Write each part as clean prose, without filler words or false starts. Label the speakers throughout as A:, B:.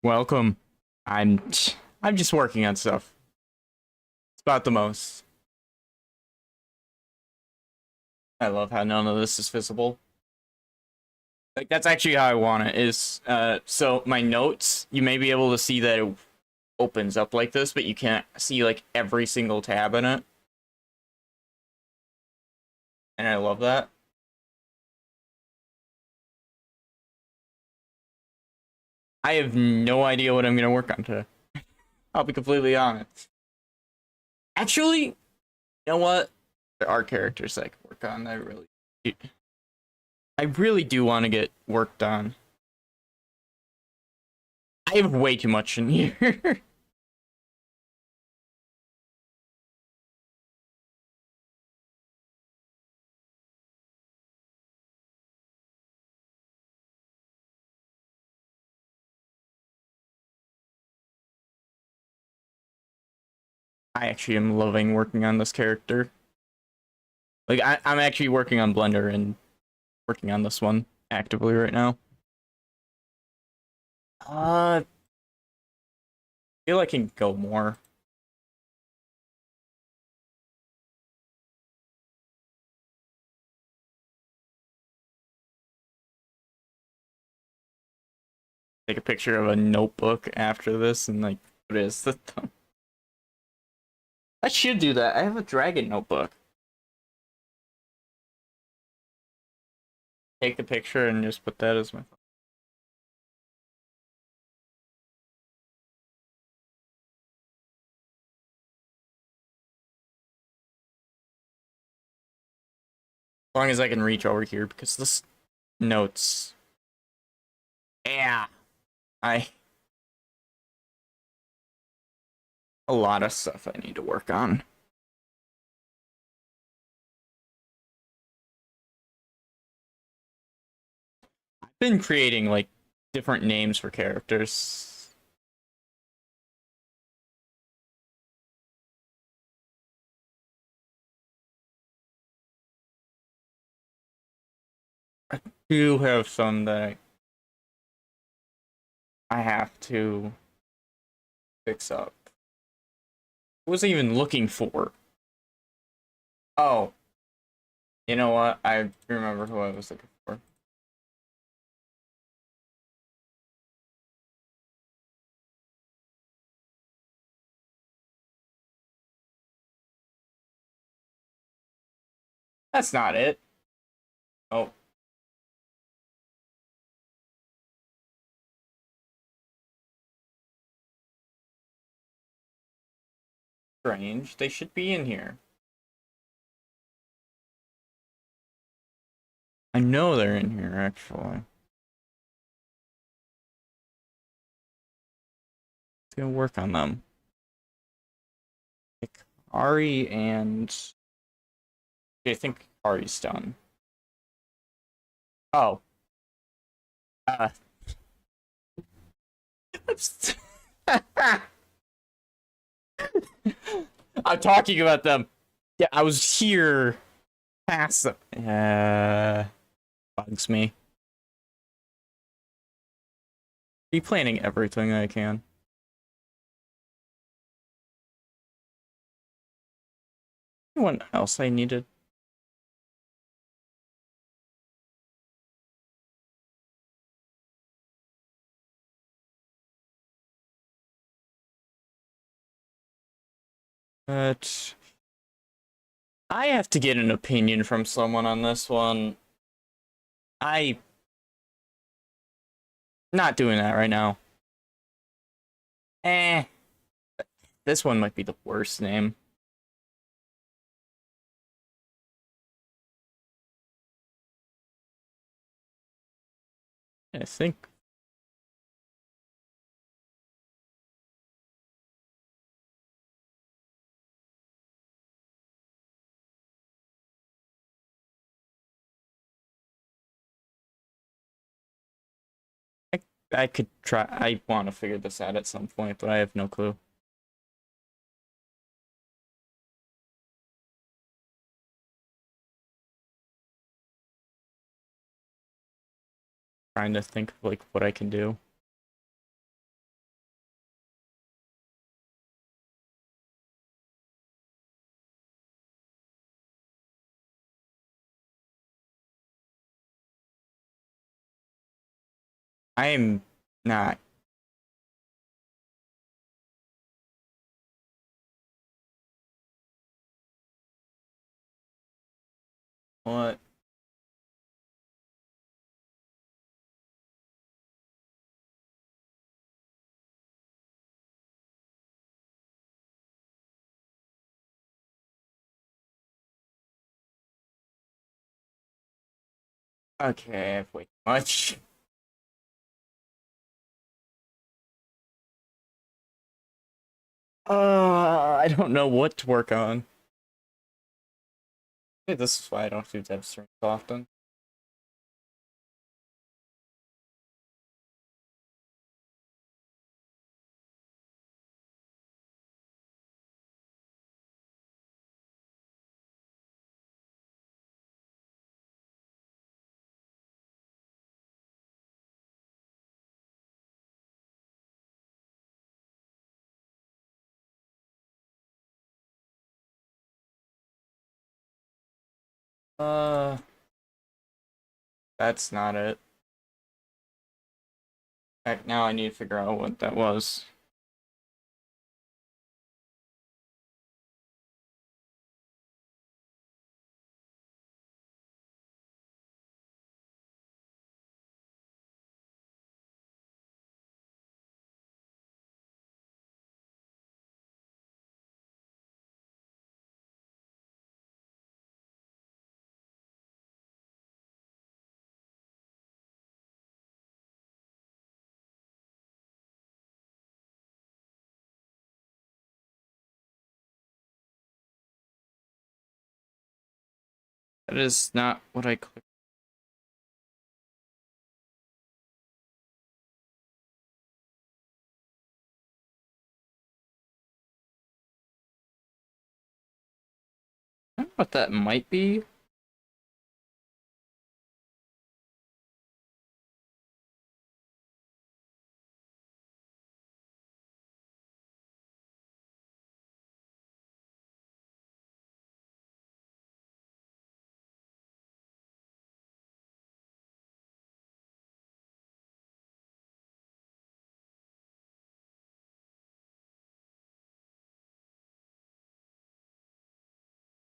A: Welcome. I'm I'm just working on stuff. It's about the most. I love how none of this is visible. Like that's actually how I want it is so my notes, you may be able to see that it opens up like this, but you can't see like every single tab in it. And I love that. I have no idea what I'm gonna work on today. I'll be completely honest. Actually, you know what? There are characters I can work on. I really do want to get work done. I have way too much in here. I actually am loving working on this character. Like I'm actually working on Blender and working on this one actively right now. I feel I can go more. Take a picture of a notebook after this and like what is the thumb? I should do that. I have a dragon notebook. Take the picture and just put that as my thumb. As long as I can reach over here because this notes. Yeah. I a lot of stuff I need to work on. I've been creating like different names for characters. I do have some that I have to fix up. What was I even looking for? Oh, you know what? I remember who I was looking for. That's not it. Oh, strange. They should be in here. I know they're in here, actually. Let's go work on them. Ari and... I think Ari's done. Oh. Uh... I'm talking about them. Yeah, I was here past them. Bugs me. Replanning everything I can. Anyone else I needed? But I have to get an opinion from someone on this one. I not doing that right now. Eh. This one might be the worst name. I think I, I could try. I want to figure this out at some point, but I have no clue. Trying to think of like what I can do. I am not. What? Okay, I've way too much. I don't know what to work on. Hey, this is why I don't do dev streams often. Uh, that's not it. Heck, now I need to figure out what that was. That is not what I clicked. I don't know what that might be.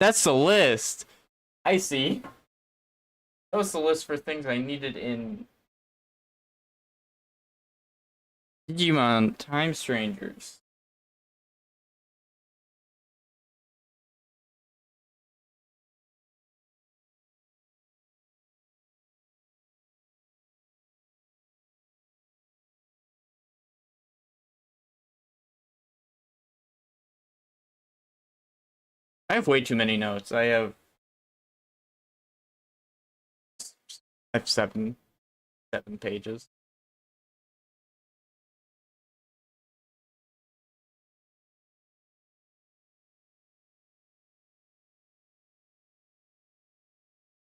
A: That's the list. I see. That was the list for things I needed in Digimon Time Strangers. I have way too many notes. I have seven pages.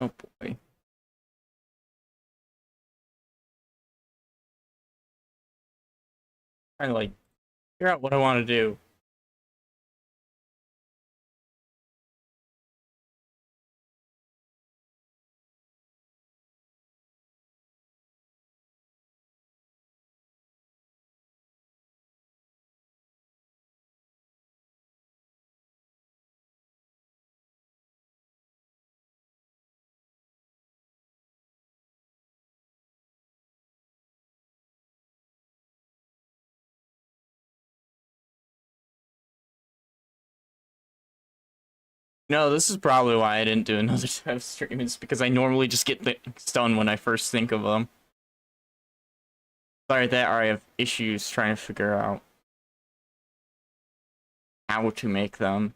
A: Oh boy. I like figure out what I want to do. No, this is probably why I didn't do another dev stream. It's because I normally just get things done when I first think of them. Sorry that I have issues trying to figure out how to make them.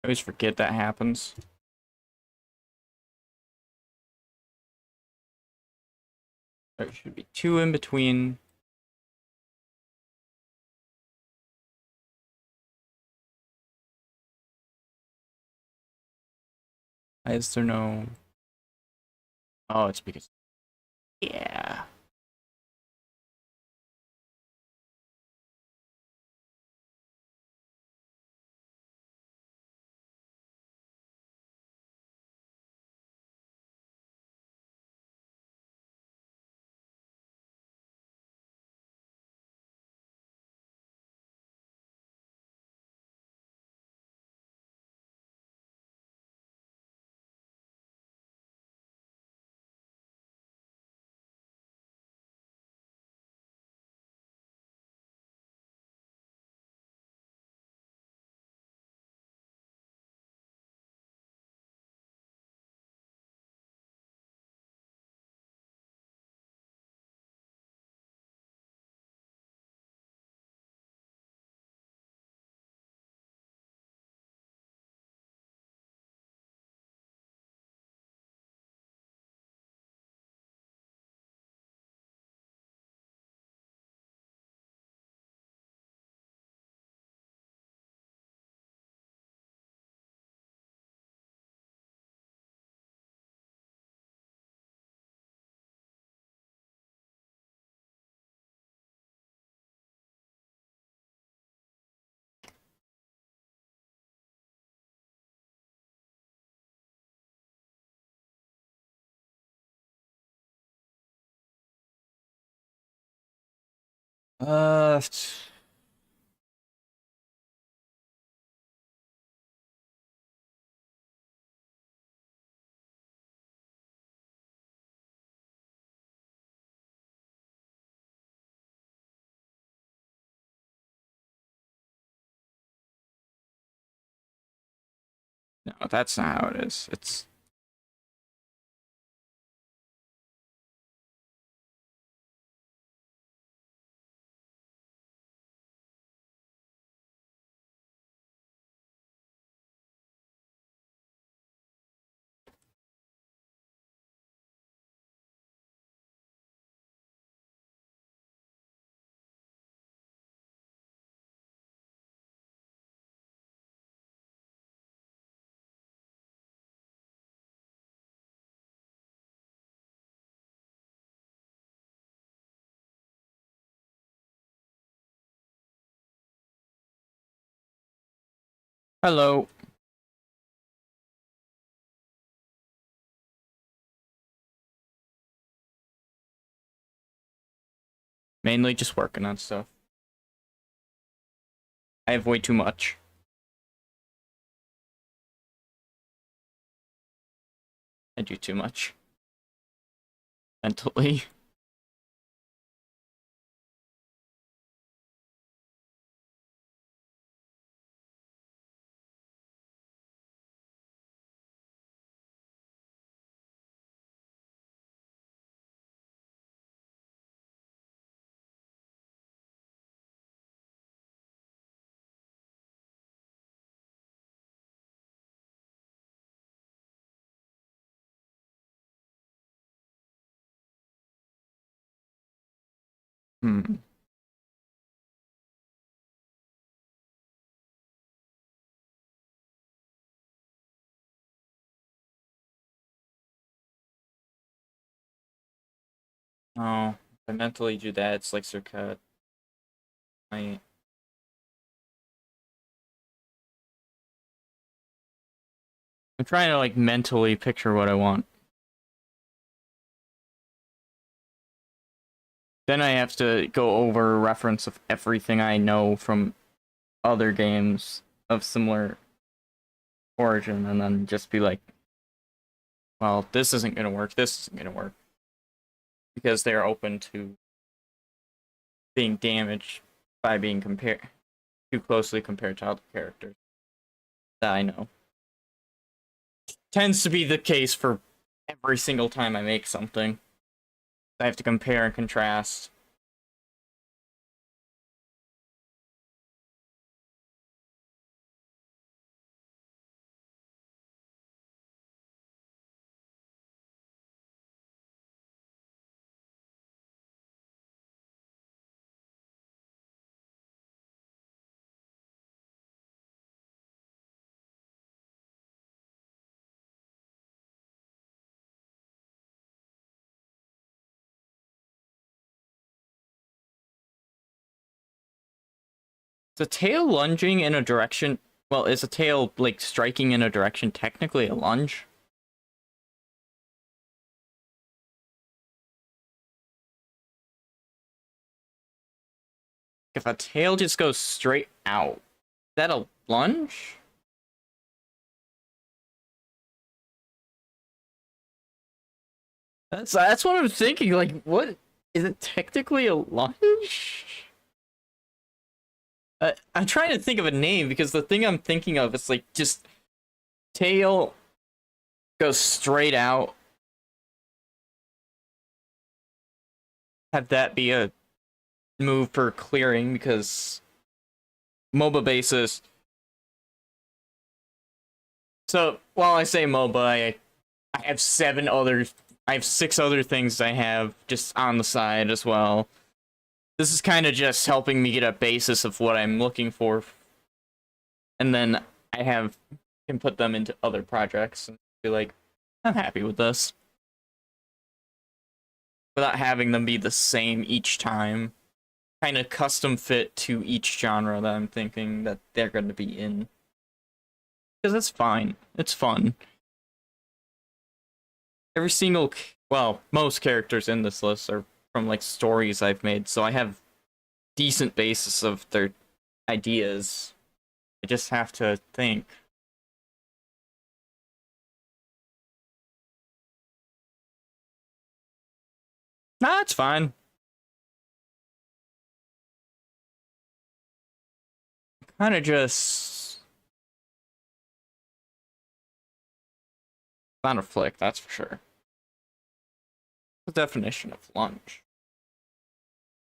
A: I always forget that happens. There should be 2 in between. Why is there no... Oh, it's because... Yeah. Uh... No, that's not how it is. It's... Hello. Mainly just working on stuff. I have way too much. I do too much. Mentally. Hmm. Oh, if I mentally do that, it's like Circuit. I'm trying to like mentally picture what I want. Then I have to go over a reference of everything I know from other games of similar origin, and then just be like, well, this isn't gonna work, this isn't gonna work. Because they're open to being damaged by being compared too closely compared to other characters that I know. Tends to be the case for every single time I make something. I have to compare and contrast. Is a tail lunging in a direction? Well, is a tail like striking in a direction technically a lunge? If a tail just goes straight out, is that a lunge? That's what I'm thinking. Like, what is it technically a lunge? I'm trying to think of a name because the thing I'm thinking of is like just tail goes straight out. Have that be a move for clearing because MOBA basis. So while I say MOBA, I have I have 6 other things I have just on the side as well. This is kind of just helping me get a basis of what I'm looking for, and then can put them into other projects and be like, I'm happy with this, without having them be the same each time. Kind of custom fit to each genre that I'm thinking that they're going to be in. Because that's fine. It's fun. Every single, well, most characters in this list are from like stories I've made, so I have decent basis of their ideas. I just have to think. Nah, it's fine. Kind of just not a flick, that's for sure. The definition of lunge.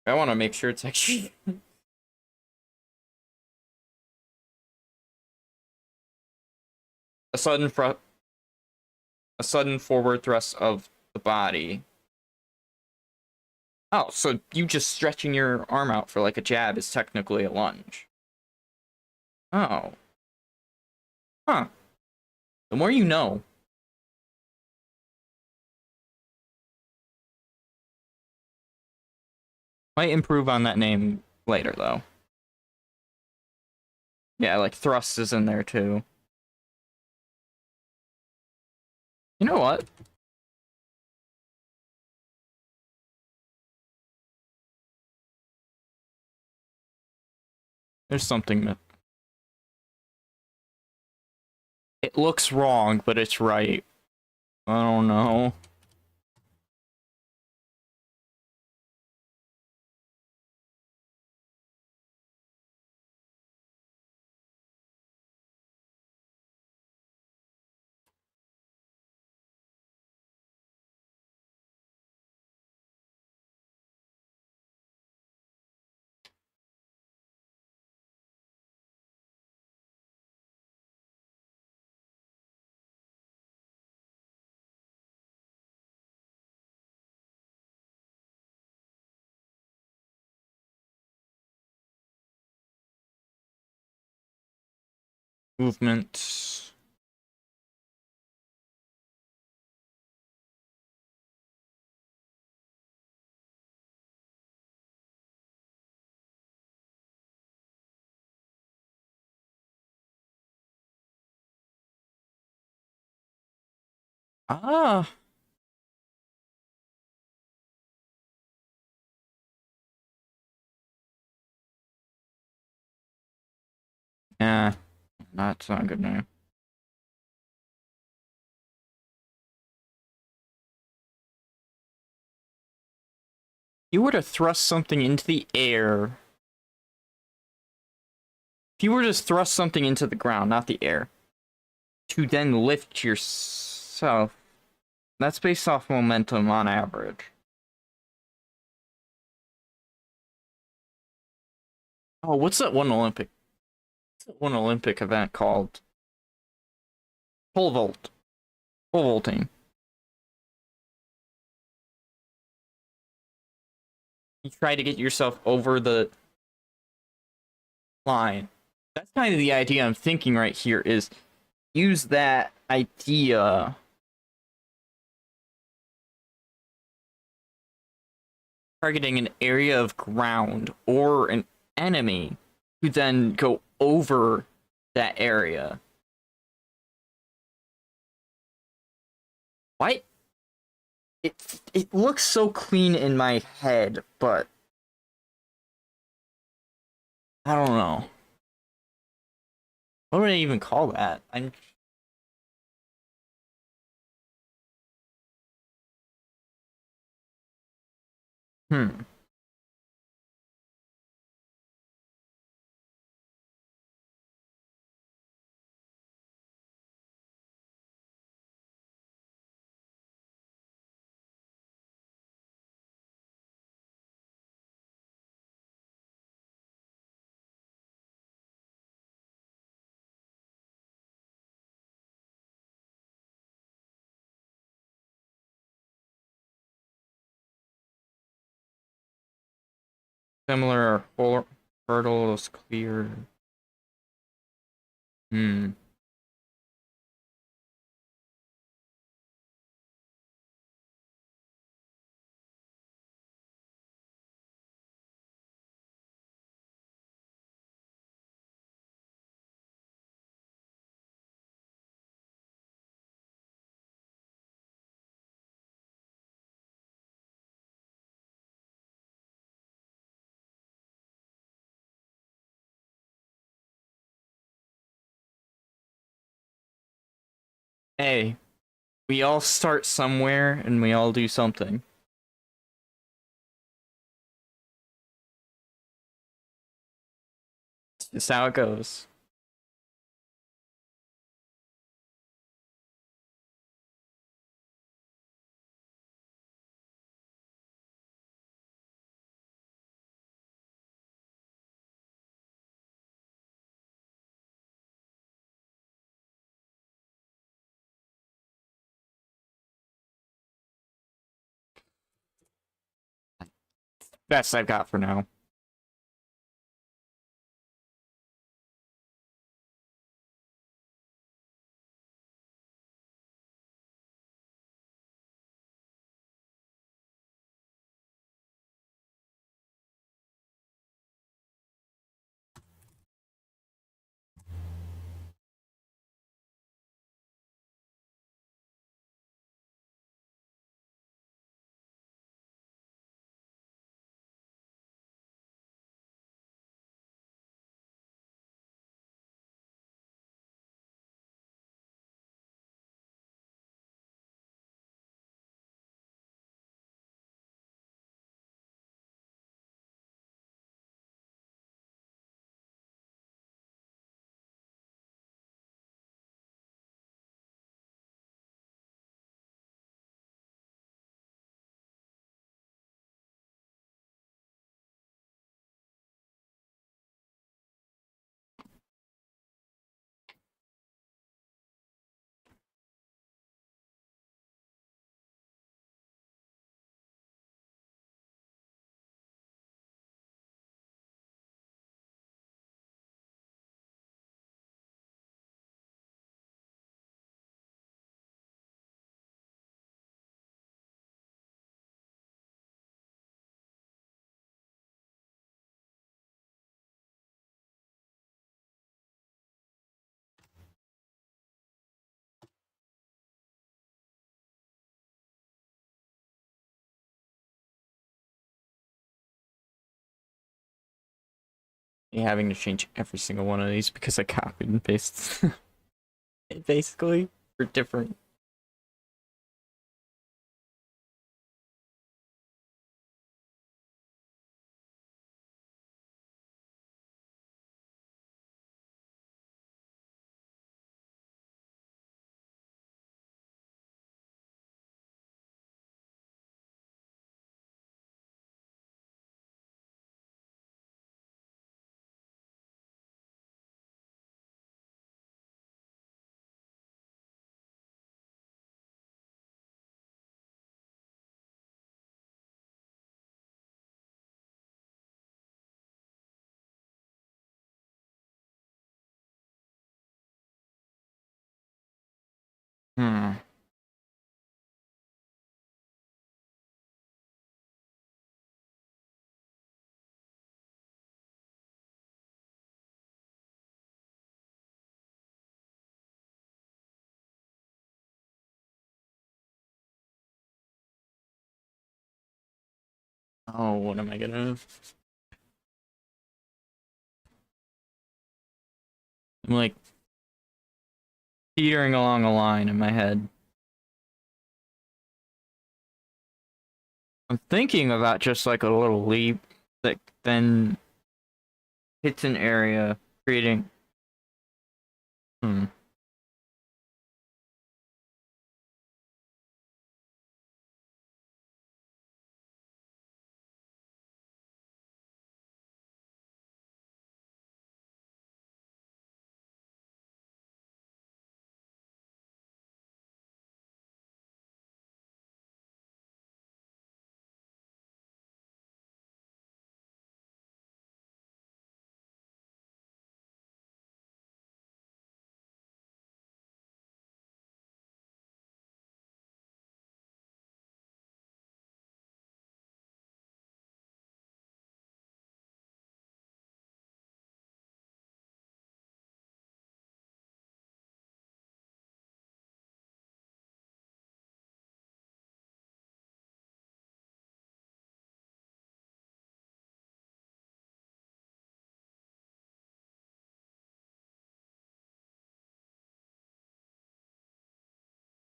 A: I want to make sure it's actually a sudden forward thrust of the body. Oh, so you just stretching your arm out for like a jab is technically a lunge. Oh. Huh. The more you know. Might improve on that name later, though. Yeah, like thrust is in there, too. You know what? There's something that... It looks wrong, but it's right. I don't know. Movement. Ah. Yeah. That's not a good name. You were to thrust something into the air. If you were to thrust something into the ground, not the air, to then lift yourself, that's based off momentum on average. Oh, what's that one Olympic? What's that one Olympic event called? Pole vault. Pole vaulting. You try to get yourself over the line. That's kind of the idea I'm thinking right here is use that idea targeting an area of ground or an enemy to then go over that area. Why? It looks so clean in my head, but I don't know. What would I even call that? I'm hmm. Similar hurdles clear. Hmm. Hey, we all start somewhere and we all do something. It's just how it goes. Best I've got for now. Having to change every single one of these because I copied and pasted it basically for different. Oh, what am I gonna... I'm like teetering along a line in my head. I'm thinking about just like a little leap that then hits an area, creating... Hmm.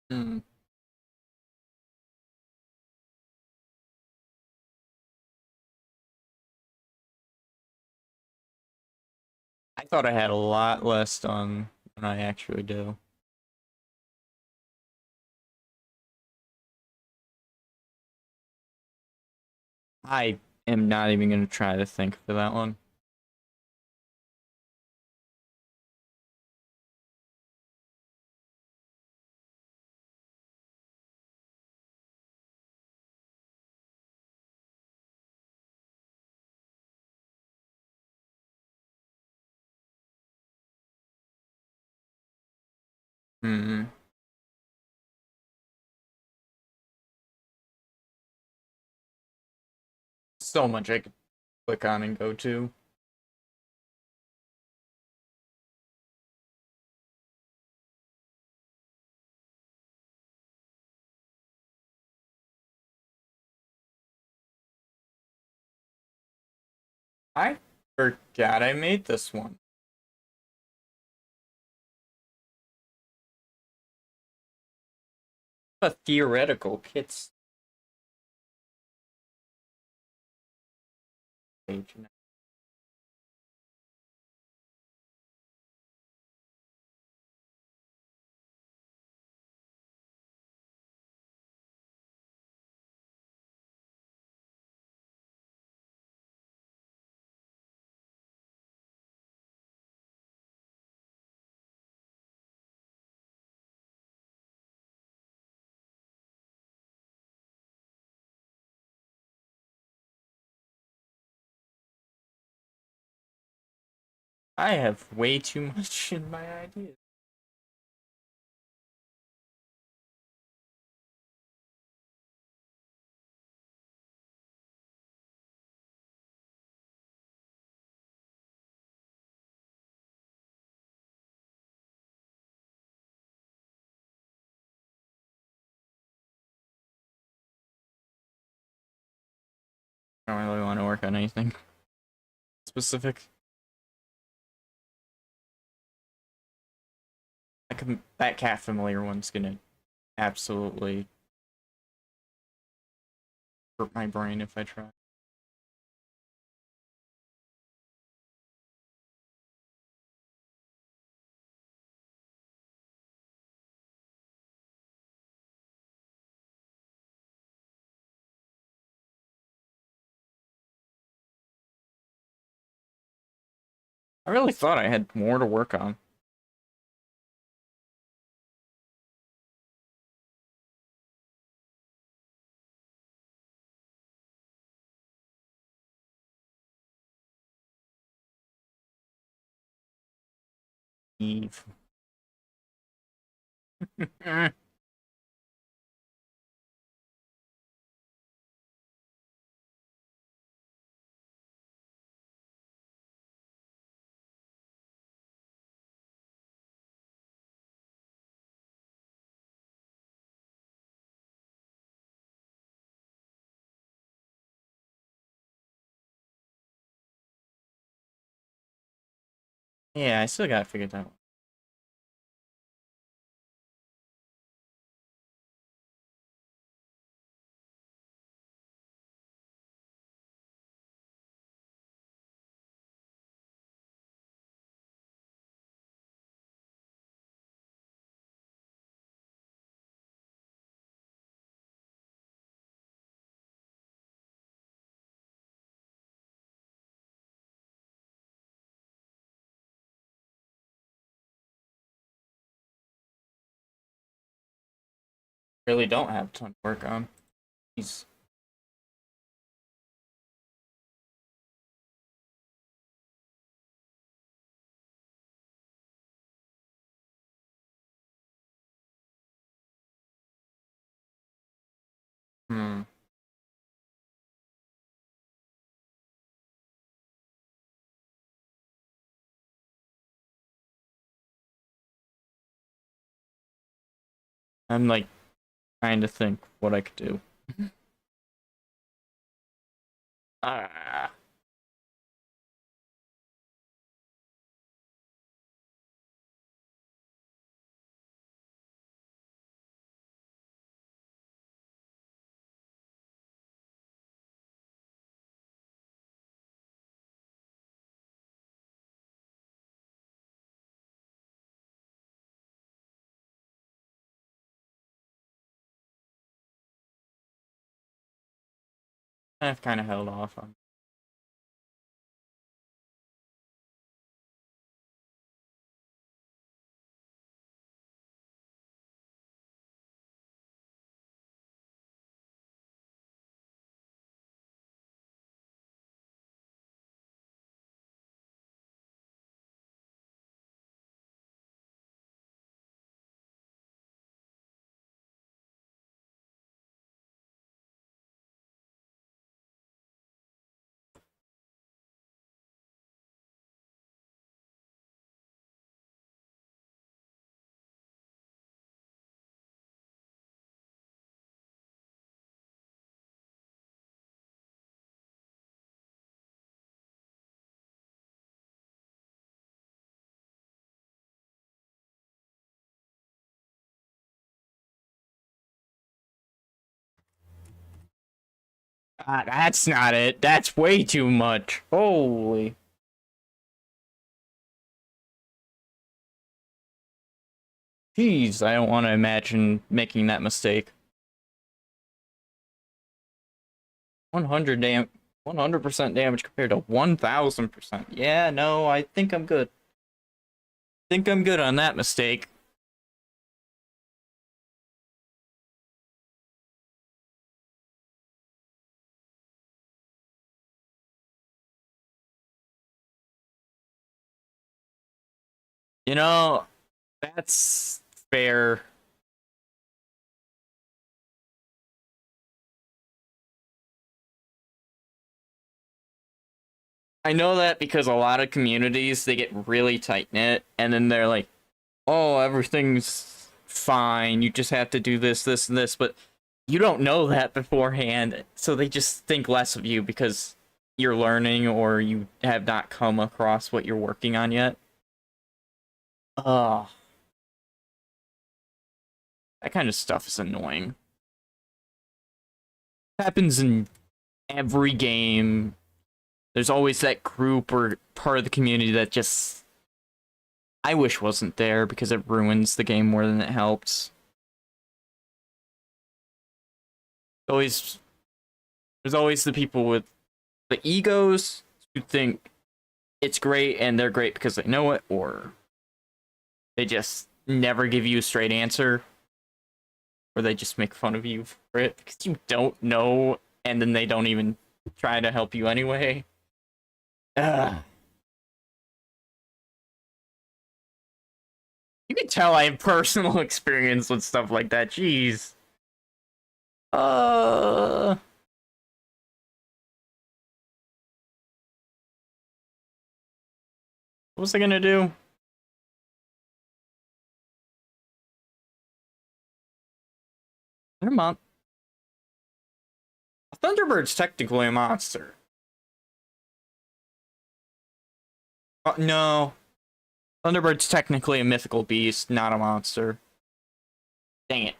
A: Hmm. I thought I had a lot less done than I actually do. I am not even gonna try to think for that one. Hmm. So much I could click on and go to. I forgot I made this one. A theoretical kit stage. I have way too much in my ideas. I don't really want to work on anything specific. That cat familiar one's gonna absolutely hurt my brain if I try. I really thought I had more to work on. Eve. Yeah, I still gotta figure that out. Really don't have a ton to work on. He's hmm. I'm like trying to think what I could do. Ah. I've kind of held off on. Ah, that's not it. That's way too much. Holy. Jeez, I don't want to imagine making that mistake. 100% damage compared to 1000%. Yeah, no, I think I'm good. Think I'm good on that mistake. You know, that's fair. I know that because a lot of communities they get really tight knit and then they're like, "Oh, everything's fine. You just have to do this, this, and this." But you don't know that beforehand, so they just think less of you because you're learning or you have not come across what you're working on yet. Ugh, that kind of stuff is annoying. Happens in every game. There's always that group or part of the community that just I wish wasn't there because it ruins the game more than it helps. Always there's always the people with the egos who think it's great and they're great because they know it, or they just never give you a straight answer, or they just make fun of you for it because you don't know, and then they don't even try to help you anyway. Ugh. You can tell I have personal experience with stuff like that. Jeez. Uh, what was I gonna do? Never mind. A Thunderbird's technically a monster. No. Thunderbird's technically a mythical beast, not a monster. Dang it.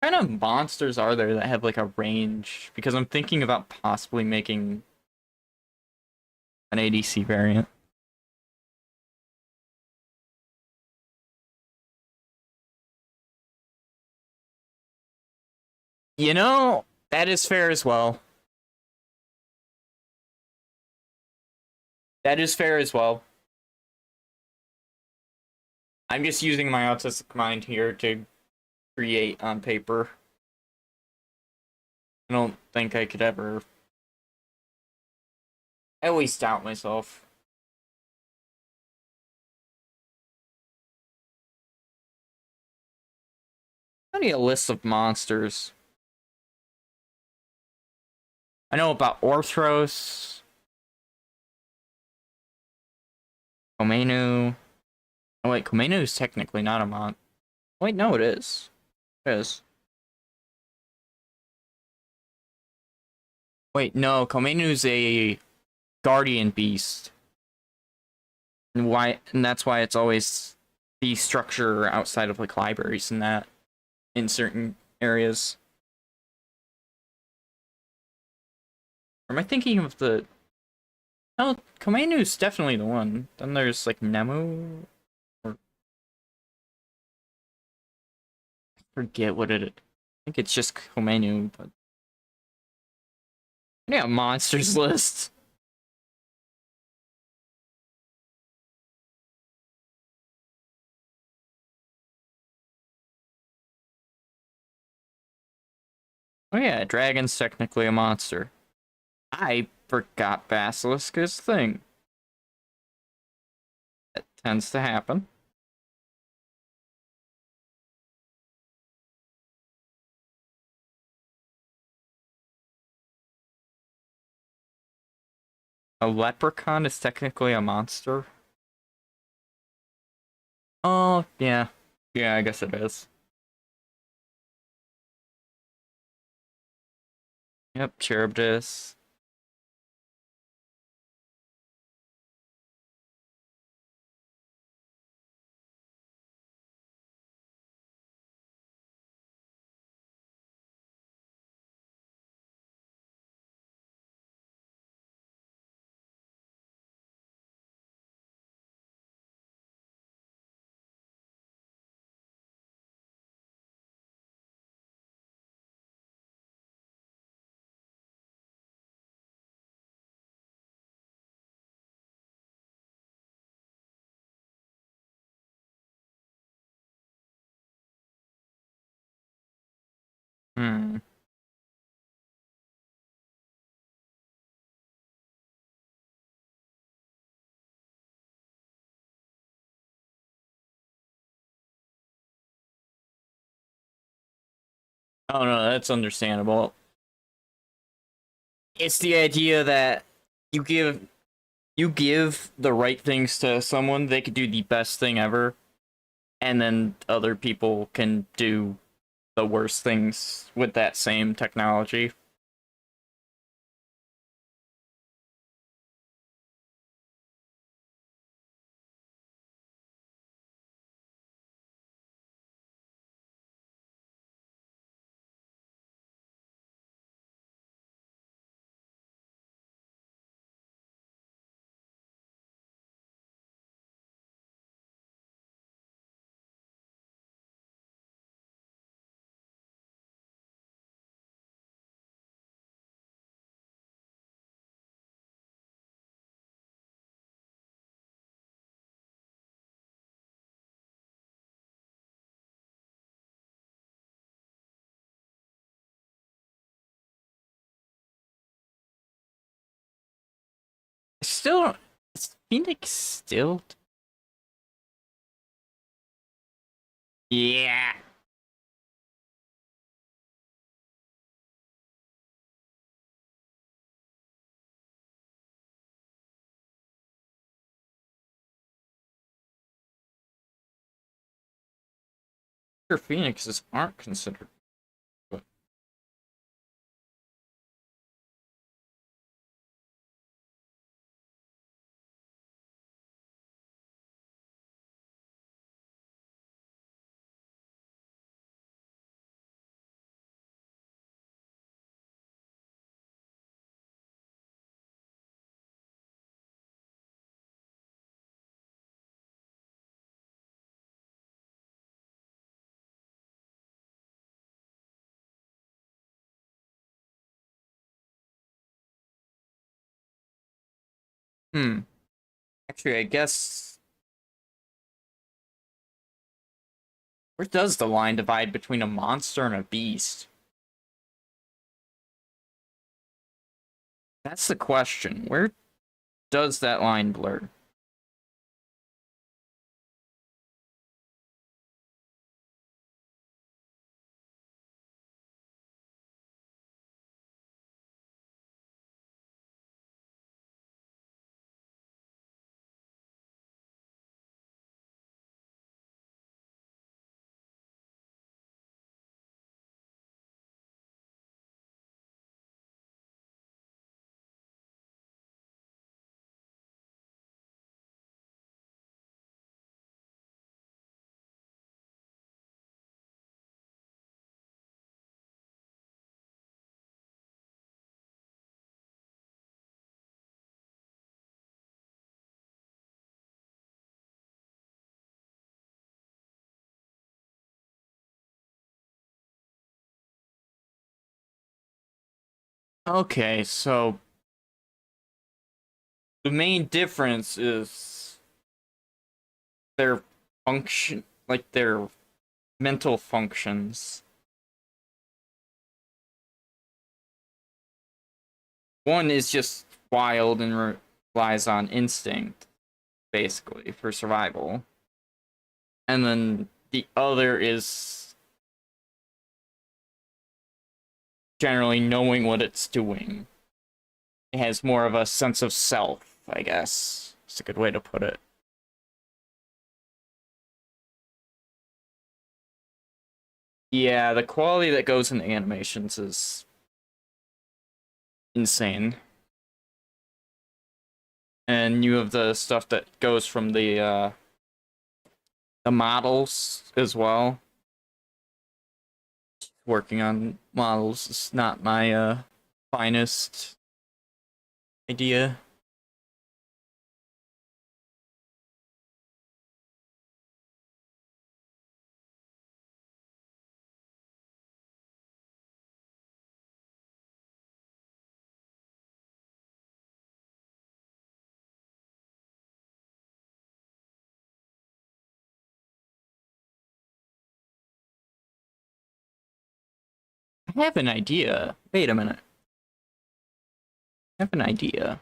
A: What kind of monsters are there that have like a range? Because I'm thinking about possibly making an ADC variant. You know, that is fair as well. That is fair as well. I'm just using my autistic mind here to create on paper. I don't think I could ever at least doubt myself. I need a list of monsters. I know about Orthros, Komenu. Oh wait, Komenu is technically not a mon. Wait, no, it is. It is. Wait, no, Komenu's a guardian beast. And that's why it's always the structure outside of like libraries and that in certain areas. Or am I thinking of the... No, Komenu's definitely the one. Then there's like Nemu. Or... I forget what it is. I think it's just Komenu, but... Yeah, monsters list. Oh yeah, dragon's technically a monster. I forgot Basilisk is a thing. That tends to happen. A leprechaun is technically a monster. Oh, yeah. Yeah, I guess it is. Yep, Charybdis. Hmm. Oh no, that's understandable. It's the idea that you give you give the right things to someone, they could do the best thing ever, and then other people can do the worst things with that same technology. Still, is Phoenix still? Yeah. Sure, Phoenixes aren't considered. But Hmm. Actually, I guess where does the line divide between a monster and a beast? That's the question. Where does that line blur? Okay, so the main difference is their function, like their mental functions. One is just wild and relies on instinct, basically, for survival. And then the other is generally knowing what it's doing. It has more of a sense of self, I guess. It's a good way to put it. Yeah, the quality that goes into animations is insane. And you have the stuff that goes from the models as well. Working on models is not my finest idea. I have an idea. Wait a minute. I have an idea.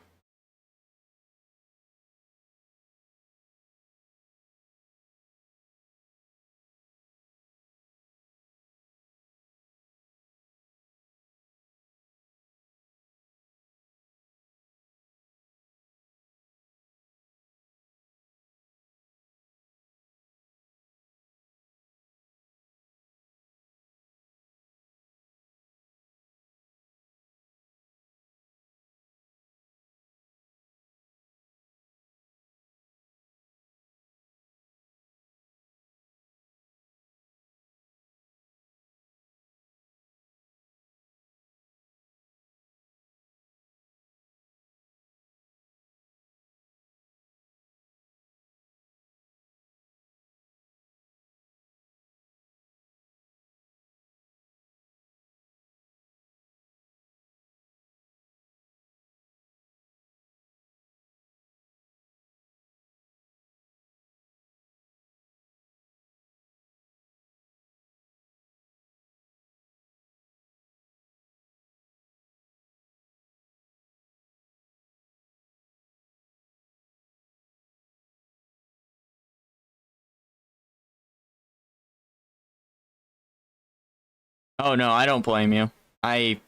A: Oh no, I don't blame you. I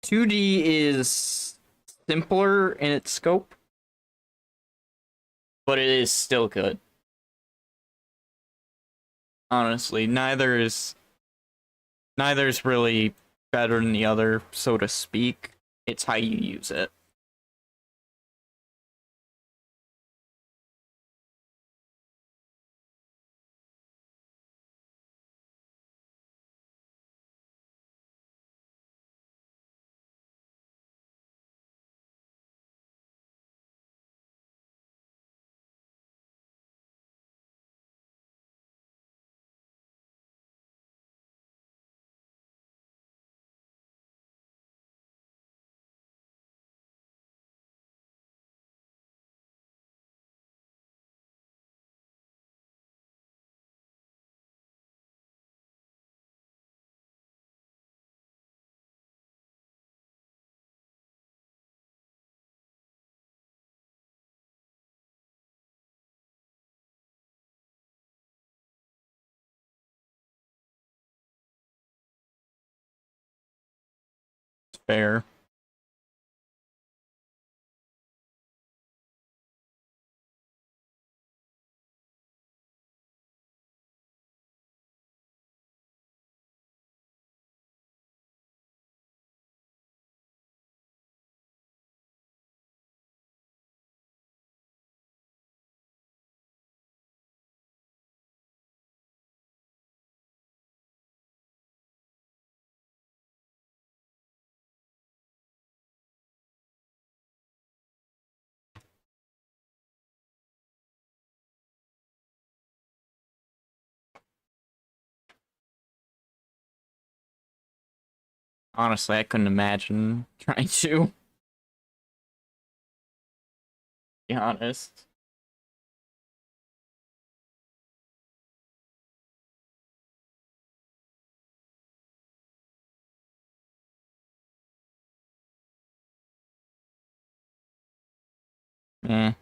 A: 2D is simpler in its scope, but it is still good. Honestly, neither's really better than the other, so to speak. It's how you use it. Fair. Honestly, I couldn't imagine trying to be honest. Eh.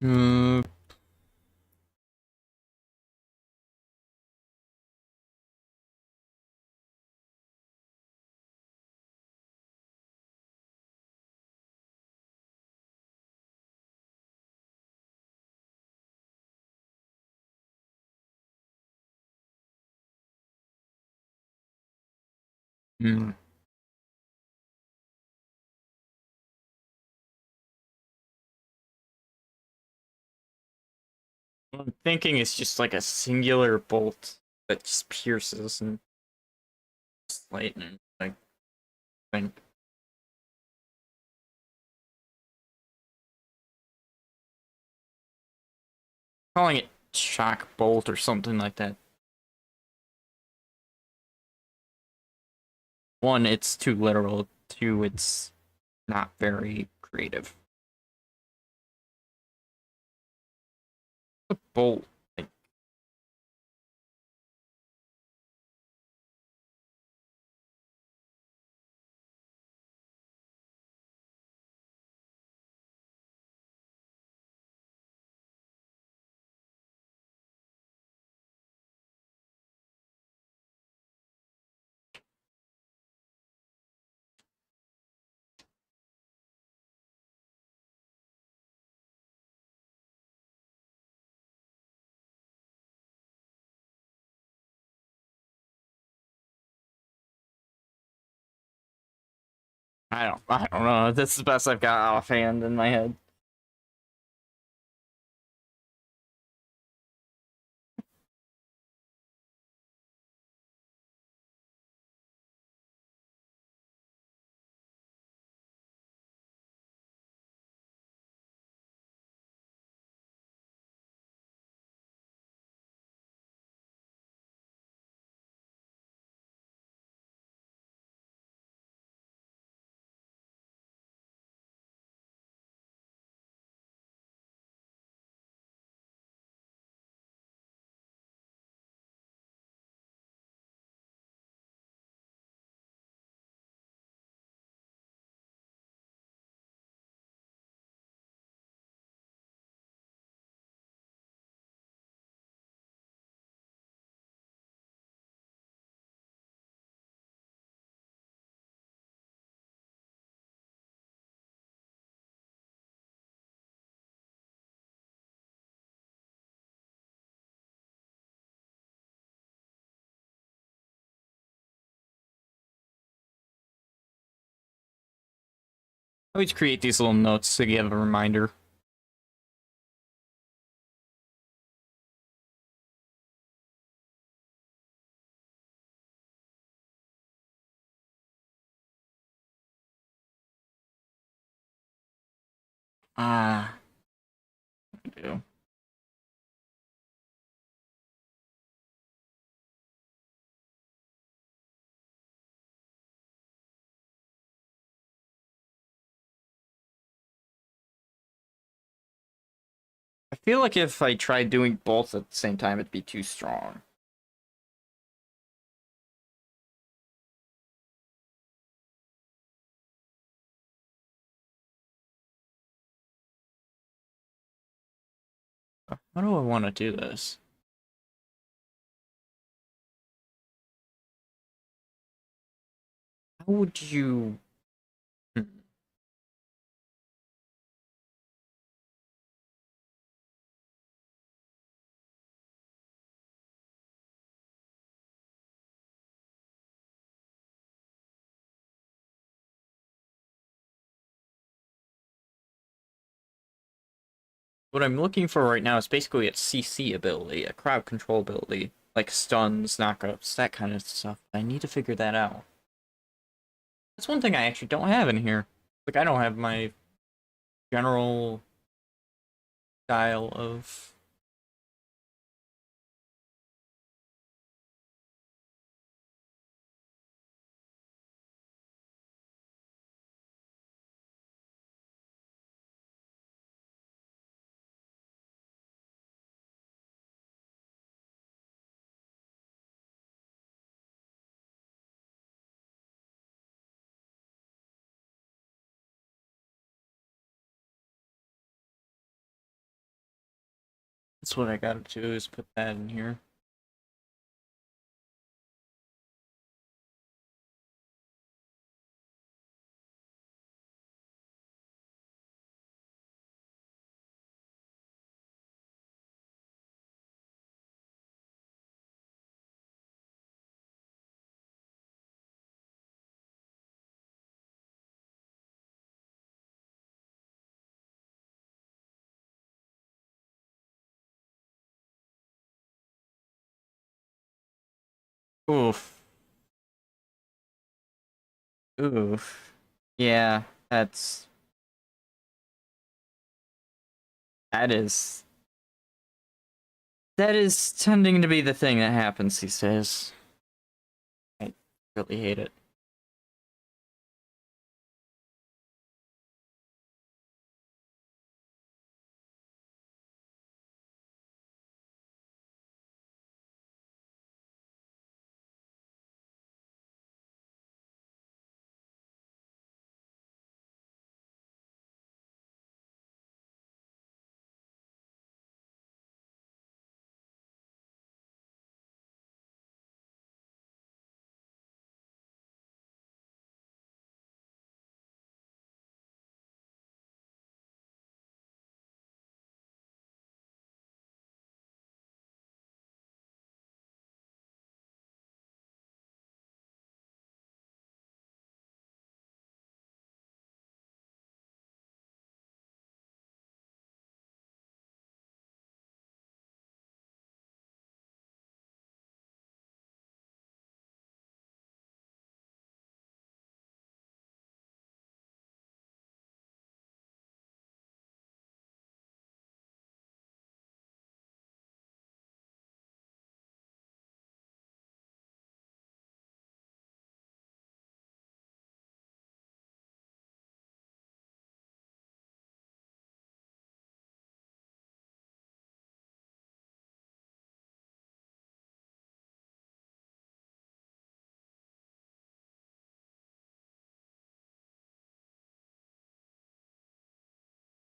A: Hmm. Hmm. I'm thinking it's just like a singular bolt that just pierces and lightning. Like, think. Calling it shock bolt or something like that. One, it's too literal. Two, it's not very creative. A bolt. Like, I don't know. That's the best I've got offhand in my head. always create these little notes to give a reminder. Ah, I do. I feel like if I tried doing both at the same time, it'd be too strong. How do I want to do this? How would you... Hmm. What I'm looking for right now is basically a CC ability, a crowd control ability, like stuns, knockups, that kind of stuff. I need to figure that out. That's one thing I actually don't have in here. Like, I don't have my general style of... That's what I gotta do, is put that in here. Oof. Oof. Yeah, that's... That is... That is tending to be the thing that happens these days. I really hate it.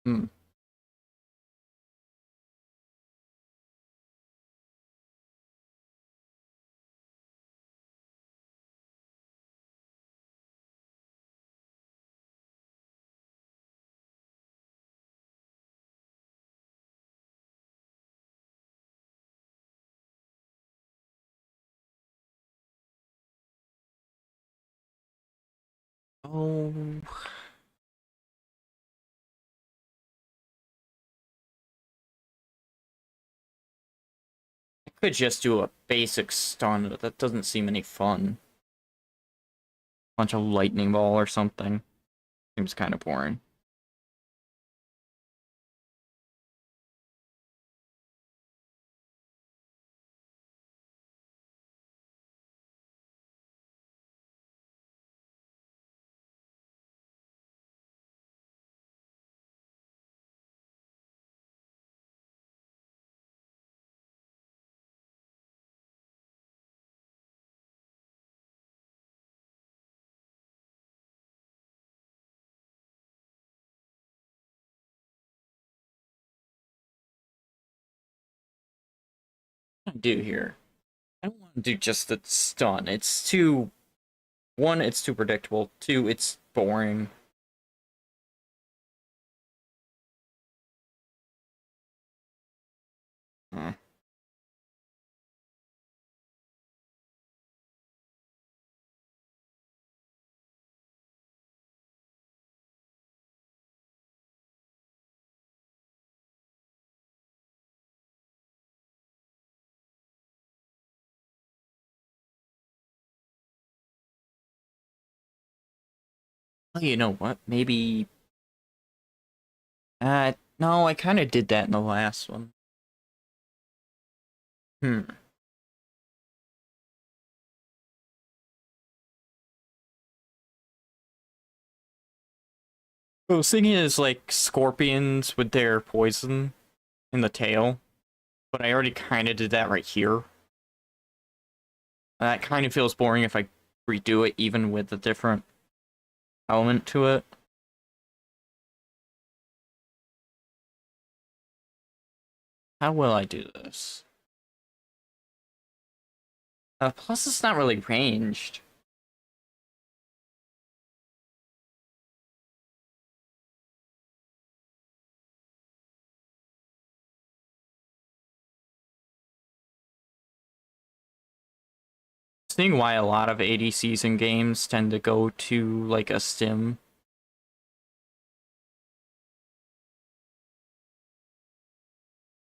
A: Hmm. Oh... could just do a basic stun, but that doesn't seem any fun. Bunch of lightning ball or something. Seems kind of boring. Do here. I don't want to do just the stun. It's too... One, it's too predictable. Two, it's boring. Hmm. Oh, you know what? Maybe... no, I kind of did that in the last one. Hmm. I was thinking is like scorpions with their poison in the tail, but I already kind of did that right here. That kind of feels boring if I redo it, even with a different element to it. How will I do this? Plus, it's not really ranged. Seeing why a lot of ADCs in games tend to go to like a stim.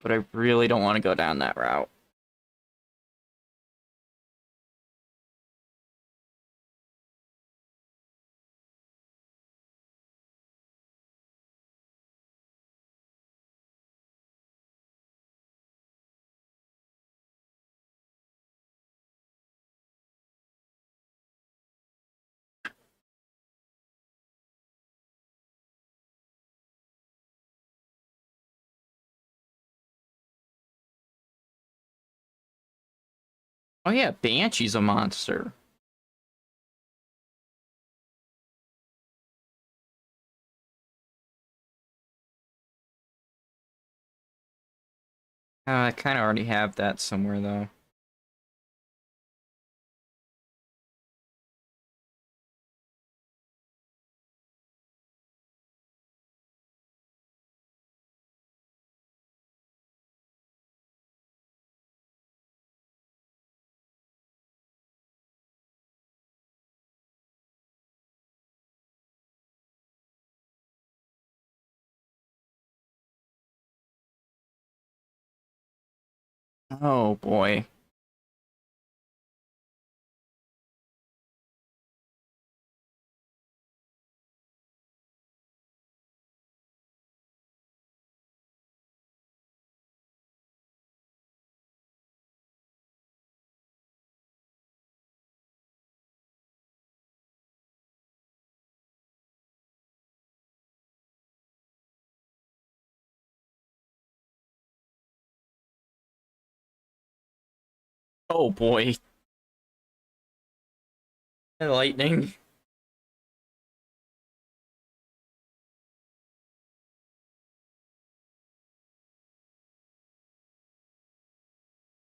A: But I really don't want to go down that route. Oh yeah, Banshee's a monster. I kind of already have that somewhere though. Oh boy. Oh boy. Lightning. To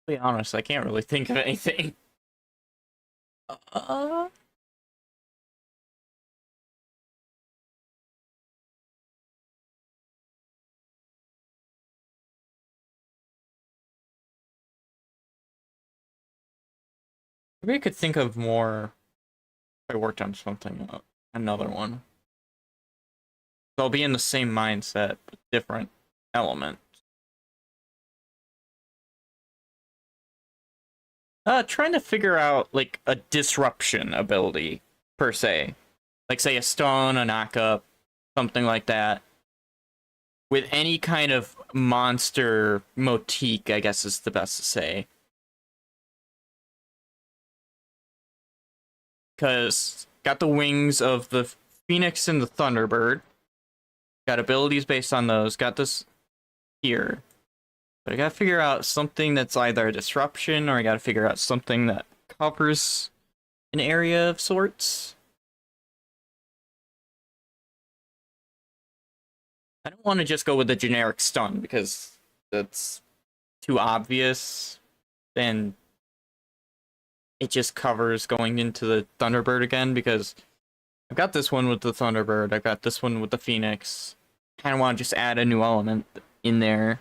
A: be honest, I can't really think of anything. Uh, Maybe I could think of more if I worked on something. Another one. So I'll be in the same mindset, but different element. Trying to figure out like a disruption ability per se, like say a stun, a knockup, something like that, with any kind of monster motif, I guess is the best to say. Because got the wings of the Phoenix and the Thunderbird. Got abilities based on those. Got this here. But I gotta figure out something that's either a disruption or I gotta figure out something that covers an area of sorts. I don't want to just go with the generic stun because that's too obvious. Then it just covers going into the Thunderbird again because I've got this one with the Thunderbird, I've got this one with the Phoenix. Kind of want to just add a new element in there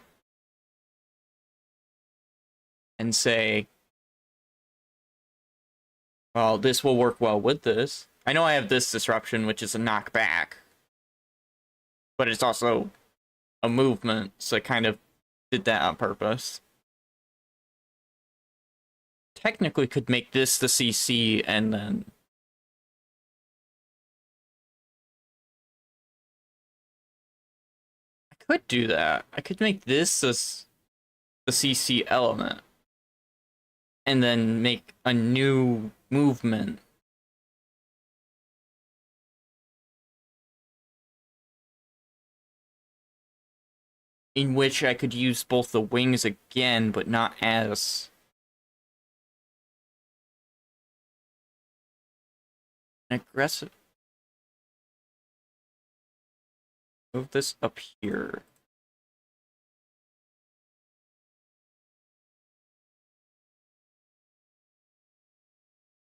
A: and say, well, this will work well with this. I know I have this disruption, which is a knockback, but it's also a movement, so I kind of did that on purpose. Technically could make this the CC and then I could do that. I could make this as the CC element and then make a new movement. In which I could use both the wings again, but not as an aggressive. Move this up here.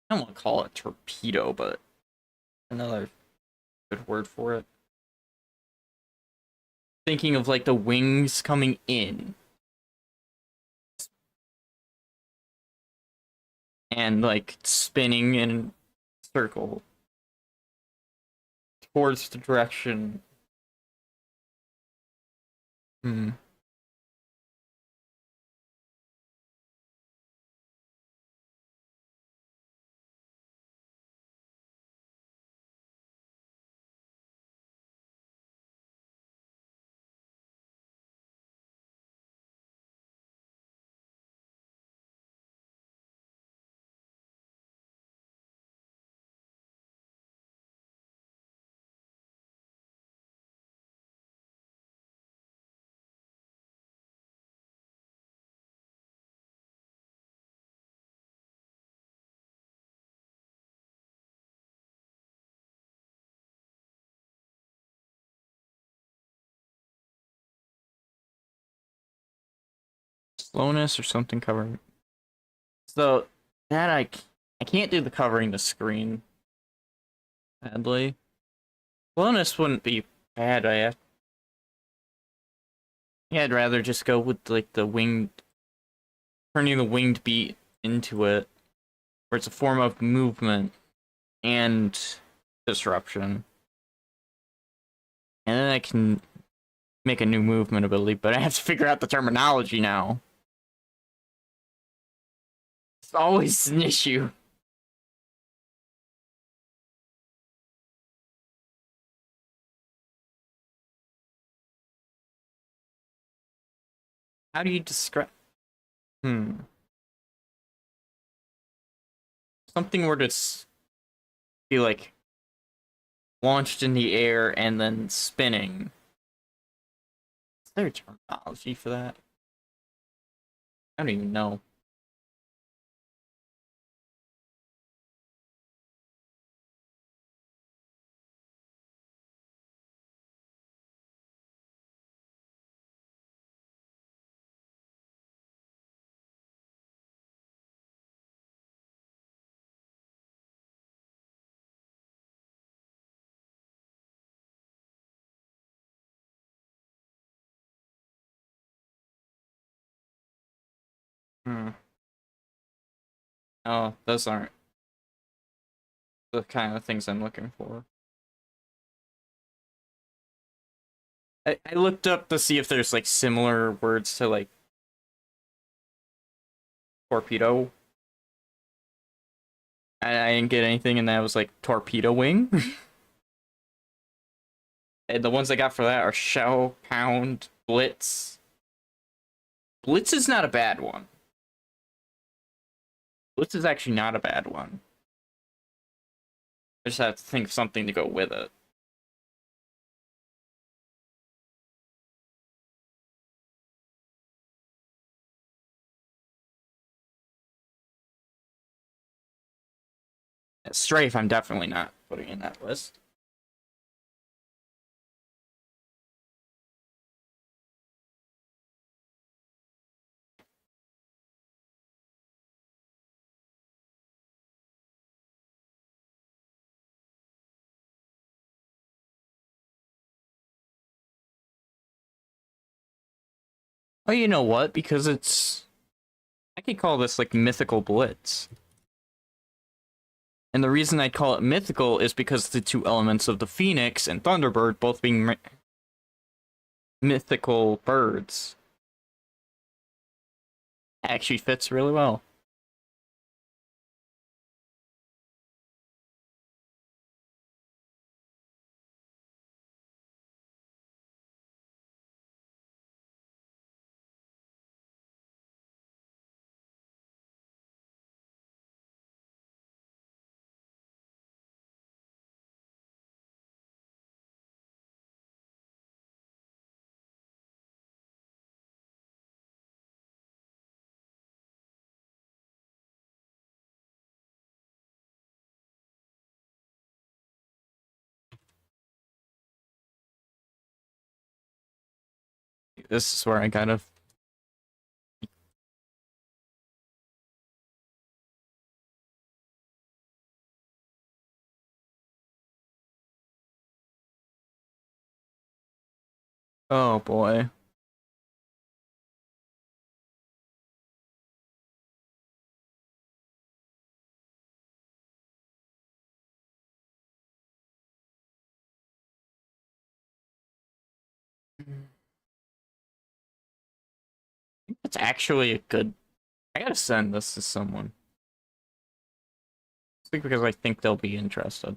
A: I don't want to call it torpedo, but another good word for it. Thinking of like the wings coming in. And like spinning in a circle towards the direction. Hmm. Slowness or something covering. So that I can't do the covering the screen. Sadly. Slowness wouldn't be bad. Yeah, I'd rather just go with like the winged, turning the winged beat into it, where it's a form of movement and disruption. And then I can make a new movement ability, but I have to figure out the terminology now. It's always an issue. How do you describe? Something where to be like launched in the air and then spinning. Is there a terminology for that? I don't even know. Hmm. Oh, those aren't the kind of things I'm looking for. I looked up to see if there's like similar words to like torpedo, I didn't get anything, and that was like Torpedo Wing. And the ones I got for that are Shell, Pound, Blitz. Blitz is not a bad one. Blitz is actually not a bad one. I just have to think of something to go with it. Strafe, I'm definitely not putting in that list. Oh, you know what? Because it's... I could call this, like, Mythical Blitz. And the reason I'd call it mythical is because the two elements of the Phoenix and Thunderbird both being mythical birds actually fits really well. This is where I kind of... Oh boy. It's actually a good... I gotta send this to someone. Because I think they'll be interested.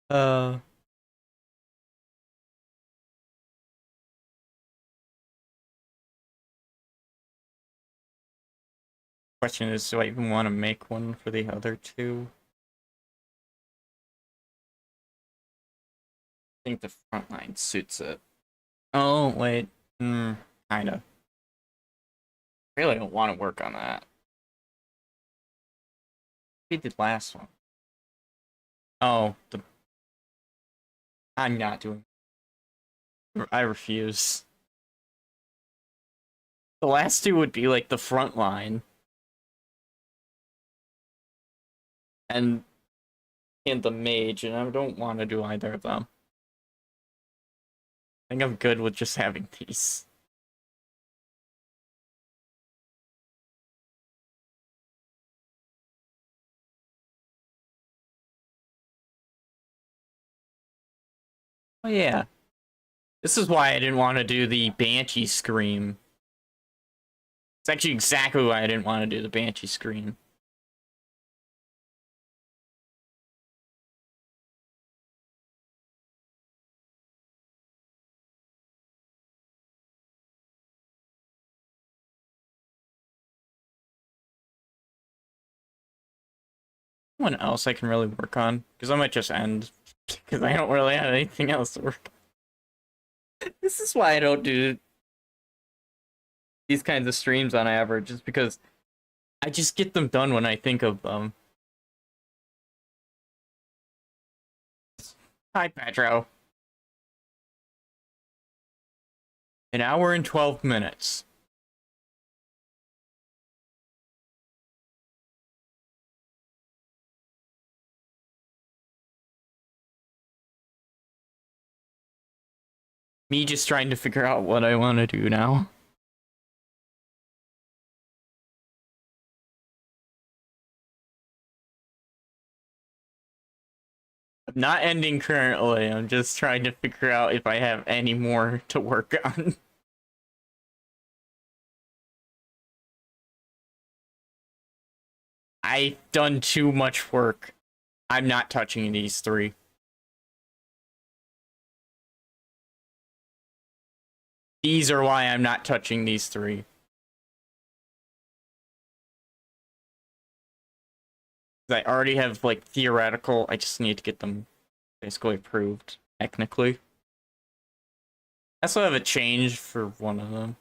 A: Uh... Question is, do I even want to make one for the other two? I think the front line suits it. Oh, wait. Kinda. Really don't want to work on that. We did last one. Oh, the... I'm not doing... I refuse. The last two would be like the front line. And the mage, and I don't want to do either of them. I think I'm good with just having these. Oh yeah. This is why I didn't want to do the Banshee Scream. It's actually exactly why I didn't want to do the Banshee Scream. One else I can really work on, because I might just end, because I don't really have anything else to work on. This is why I don't do these kinds of streams on average, just because I just get them done when I think of them. Hi, Pedro. An hour and 12 minutes. Me just trying to figure out what I want to do now. I'm not ending currently. I'm just trying to figure out if I have any more to work on. I've done too much work. I'm not touching these three. These are why I'm not touching these three. I already have, like, theoretical. I just need to get them basically approved, technically. I also have a change for one of them.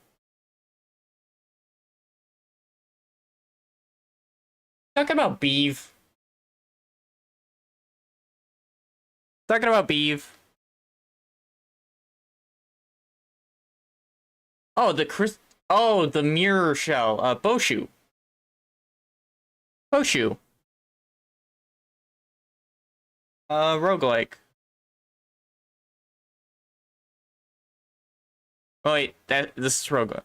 A: Talking about Beeve. Talking about Beeve. Oh, the mirror shell. Boshu. Boshu. Roguelike. Oh wait, this is roguelike.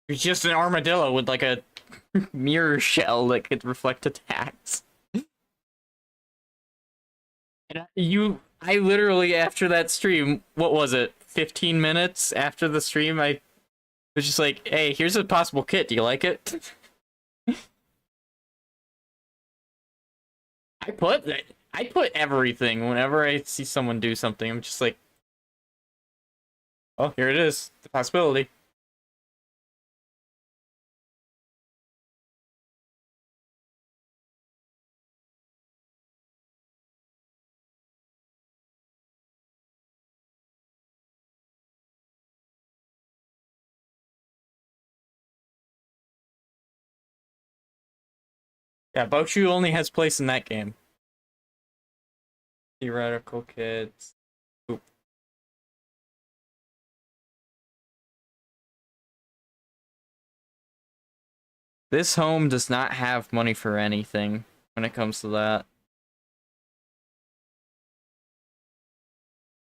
A: It's just an armadillo with like a mirror shell that could reflect attacks. And I literally, after that stream, what was it, 15 minutes after the stream, I was just like, hey, here's a possible kit, do you like it? I put everything whenever I see someone do something. I'm just like, oh, here it is, the possibility. Yeah, Boshu only has place in that game. Theoretical kids. Oop. This home does not have money for anything when it comes to that.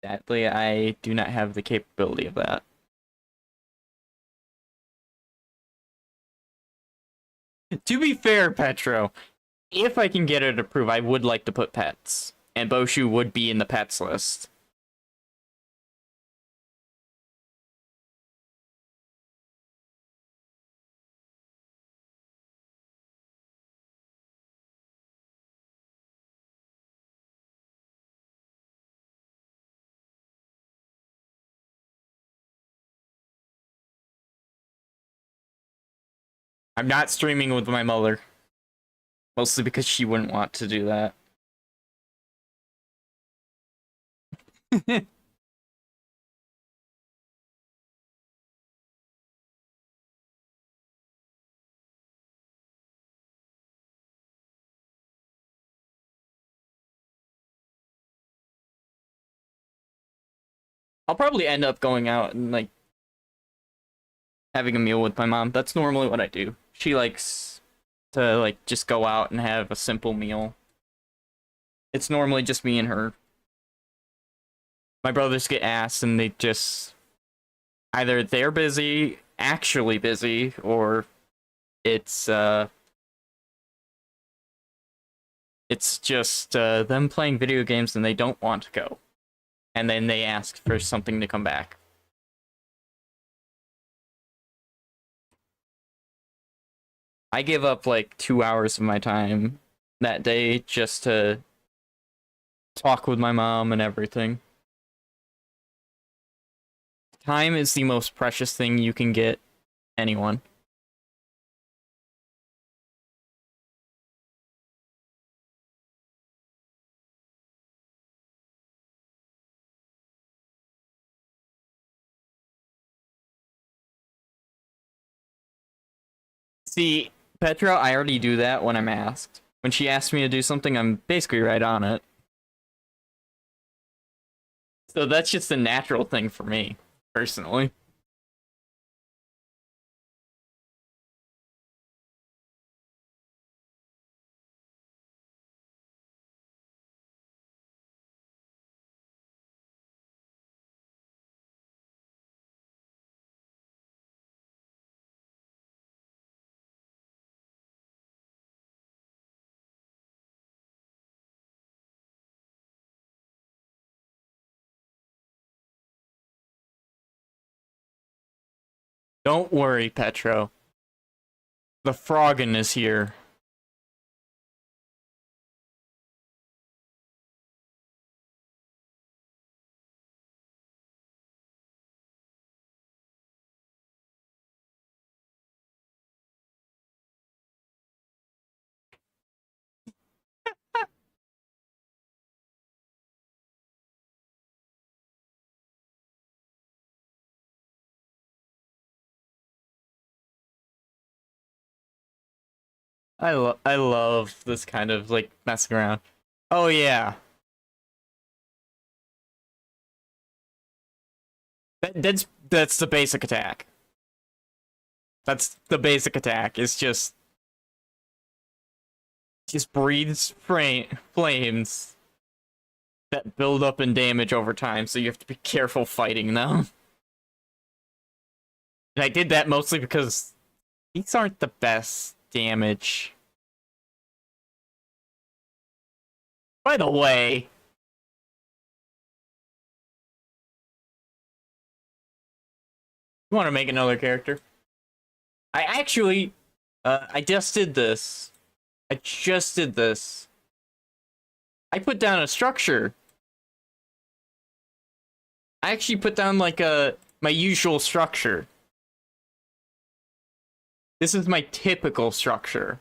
A: Sadly, I do not have the capability of that. To be fair, Petro, if I can get it approved, I would like to put pets. And Boshu would be in the pets list. I'm not streaming with my mother. Mostly because she wouldn't want to do that. I'll probably end up going out and, like, having a meal with my mom. That's normally what I do. She likes to, like, just go out and have a simple meal. It's normally just me and her. My brothers get asked and they just... either they're busy, actually busy, or it's just them playing video games and they don't want to go. And then they ask for something to come back. I give up like 2 hours of my time that day just to talk with my mom and everything. Time is the most precious thing you can get anyone. See, Petra, I already do that when I'm asked. When she asks me to do something, I'm basically right on it. So that's just a natural thing for me, personally. Don't worry, Petro. The Froggen is here. I love this kind of like messing around. Oh yeah. That's the basic attack. That's the basic attack. It's just breathes flames that build up in damage over time, so you have to be careful fighting them. And I did that mostly because these aren't the best damage. By the way, you want to make another character? I actually, I just did this. I just did this. I put down a structure. I actually put down like my usual structure. This is my typical structure.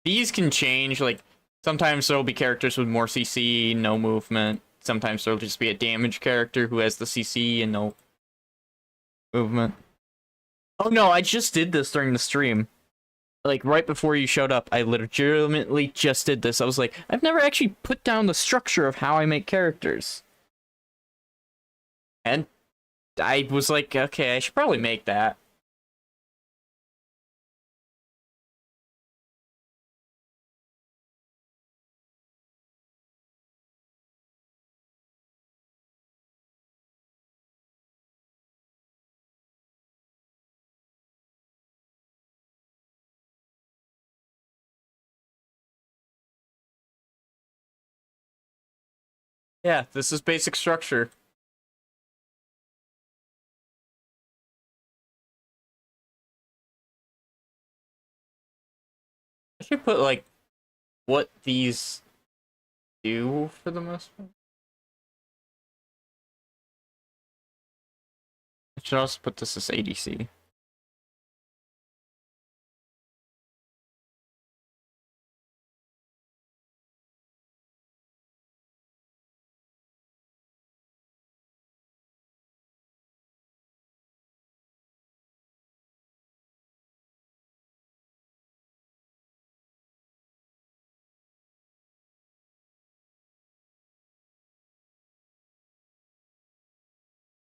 A: These can change, like, sometimes there'll be characters with more CC, no movement. Sometimes there'll just be a damage character who has the CC and no movement. Oh no, I just did this during the stream. Like, right before you showed up, I legitimately just did this. I was like, I've never actually put down the structure of how I make characters. And I was like, okay, I should probably make that. Yeah, this is basic structure. I should put, like, what these do for the most part. I should also put this as ADC.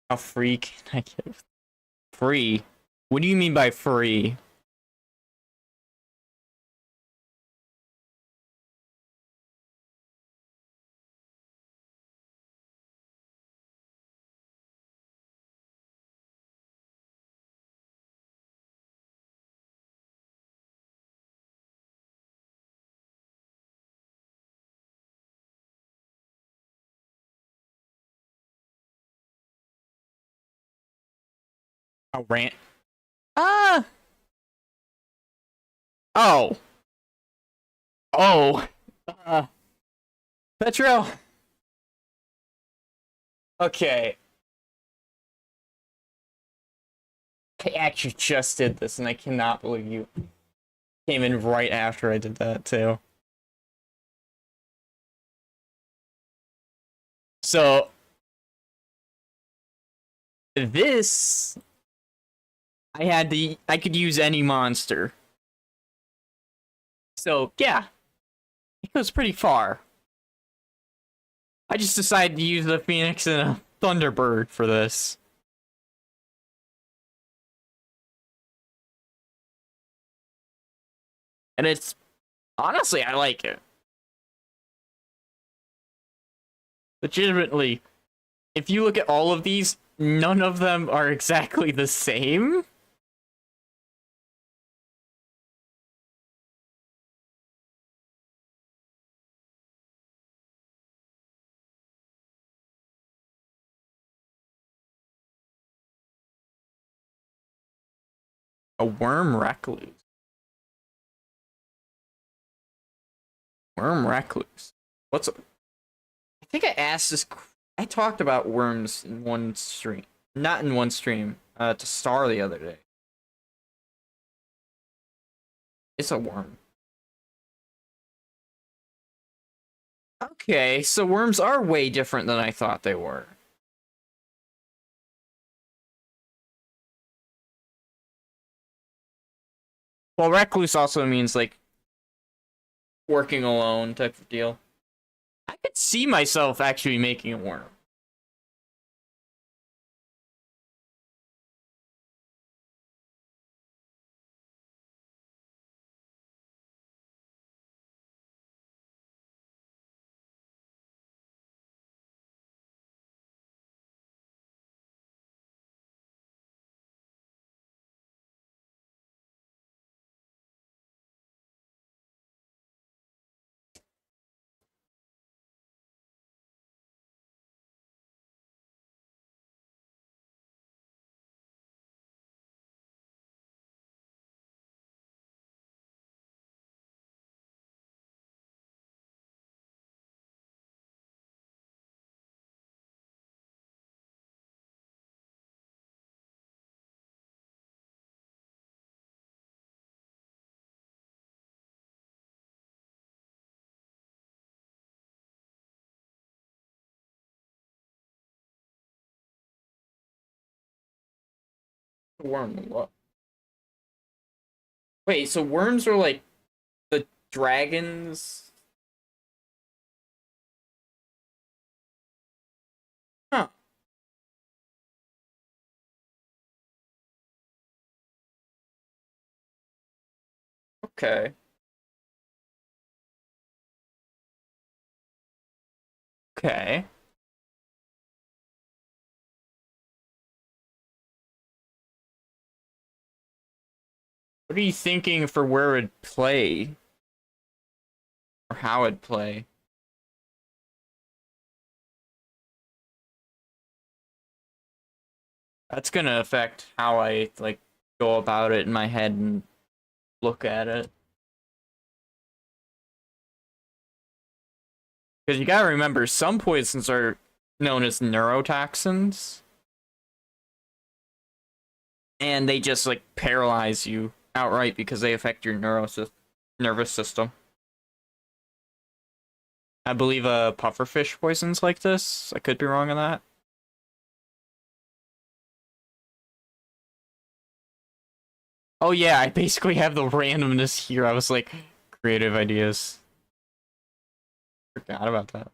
A: How free can I get? Free? What do you mean by free? A rant? Ah! Oh. Oh. Uh, Petro. Okay. I actually just did this, and I cannot believe you came in right after I did that, too. So, this... I could use any monster. So, yeah. It goes pretty far. I just decided to use the Phoenix and a Thunderbird for this. And it's... Honestly, I like it. Legitimately, if you look at all of these, none of them are exactly the same. A worm recluse. Worm recluse. What's a... I think I asked this. I talked about worms in one stream. Not in one stream. To Star the other day. It's a worm. Okay, so worms are way different than I thought they were. Well, recluse also means like working alone type of deal. I could see myself actually making a worm. Worm what? Wait, so worms are like the dragons? Huh. Okay. Okay. What are you thinking for where it'd play? Or how it'd play? That's gonna affect how I like go about it in my head and look at it. Because you gotta remember, some poisons are known as neurotoxins, and they just like paralyze you outright because they affect your nervous system. I believe pufferfish poisons like this. I could be wrong on that. Oh yeah, I basically have the randomness here. I was like, creative ideas. Forgot about that.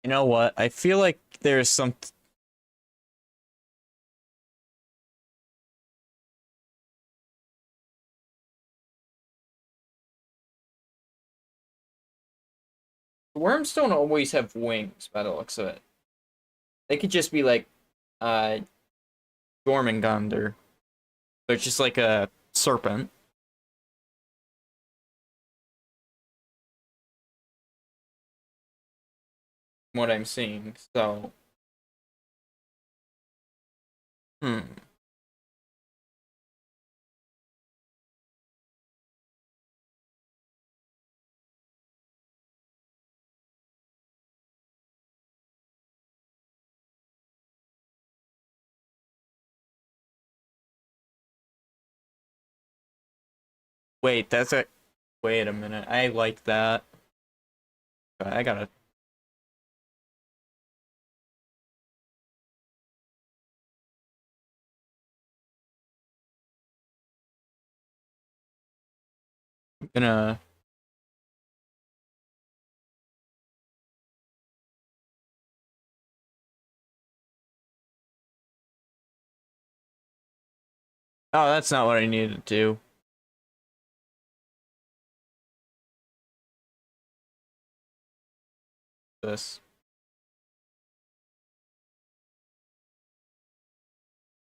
A: You know what? I feel like there's some. Worms don't always have wings, by the looks of it. They could just be like, uh, Jormungandr. They're just like a serpent. What I'm seeing. So, hmm. Wait, that's a. Wait a minute. I like that. I gotta. I'm gonna. Oh, that's not what I needed to do. This.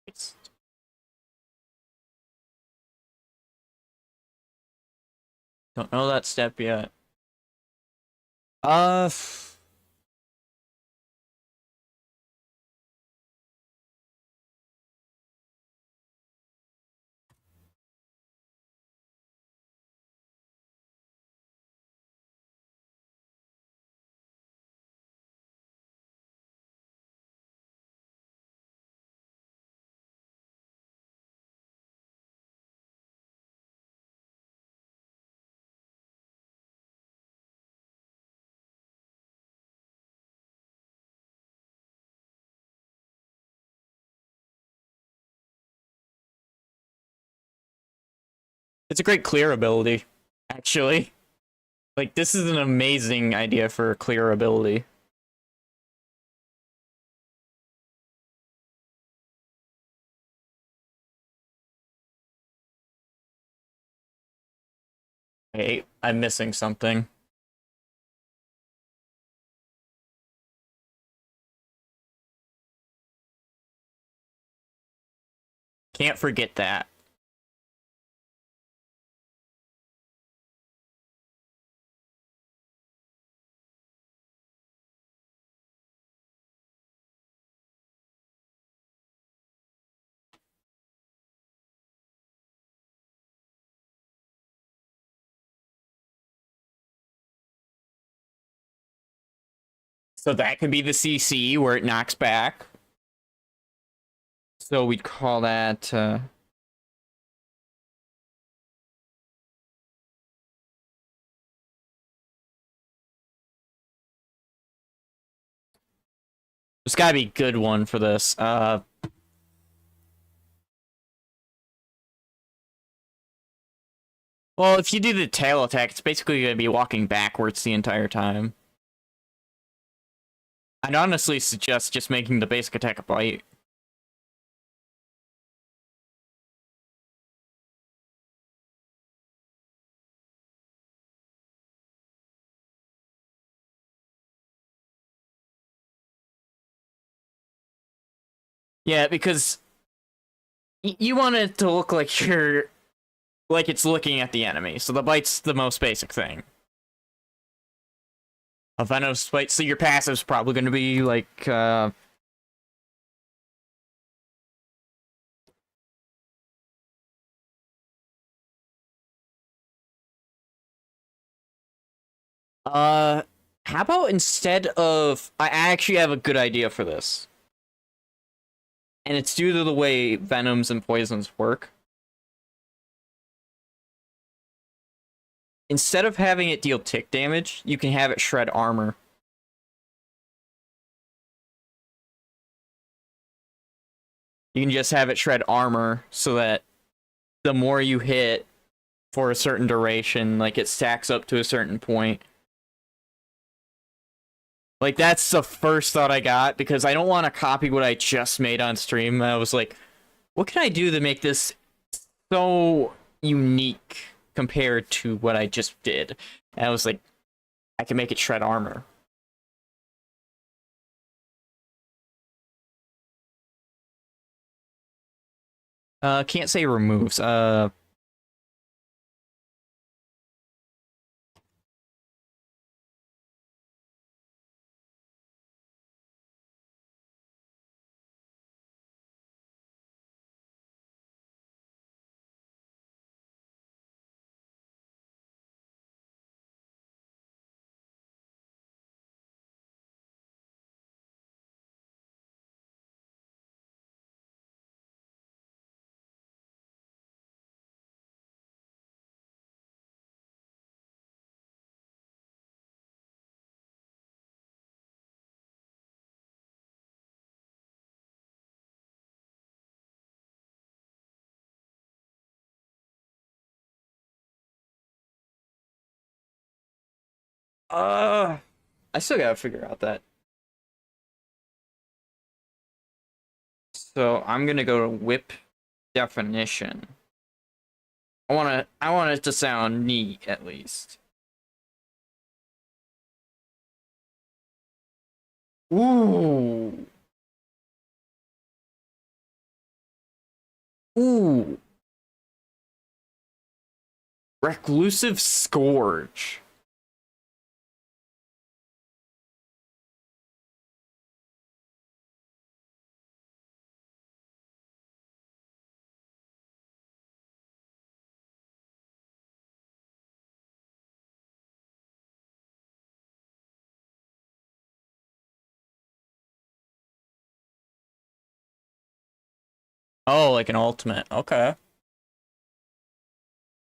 A: It's... Don't know that step yet. Uh. It's a great clear ability, actually. Like, this is an amazing idea for clear ability. Hey, I'm missing something. Can't forget that. So that could be the CC where it knocks back. So we'd call that. There's gotta be a good one for this. Well, if you do the tail attack, it's basically gonna be walking backwards the entire time. I'd honestly suggest just making the basic attack a bite. Yeah, because you want it to look like you're like it's looking at the enemy. So the bite's the most basic thing. A Venom's bite, so your passive's probably going to be like how about instead of I actually have a good idea for this. And it's due to the way venoms and poisons work. Instead of having it deal tick damage, you can have it shred armor. You can just have it shred armor so that the more you hit for a certain duration, like it stacks up to a certain point. Like, that's the first thought I got, because I don't want to copy what I just made on stream. I was like, what can I do to make this so unique compared to what I just did? And I was like, I can make it shred armor. Can't say removes. I still gotta figure out that. So I'm gonna go to whip definition. I want it to sound neat at least. Ooh. Ooh. Reclusive Scourge. Oh, like an ultimate. Okay.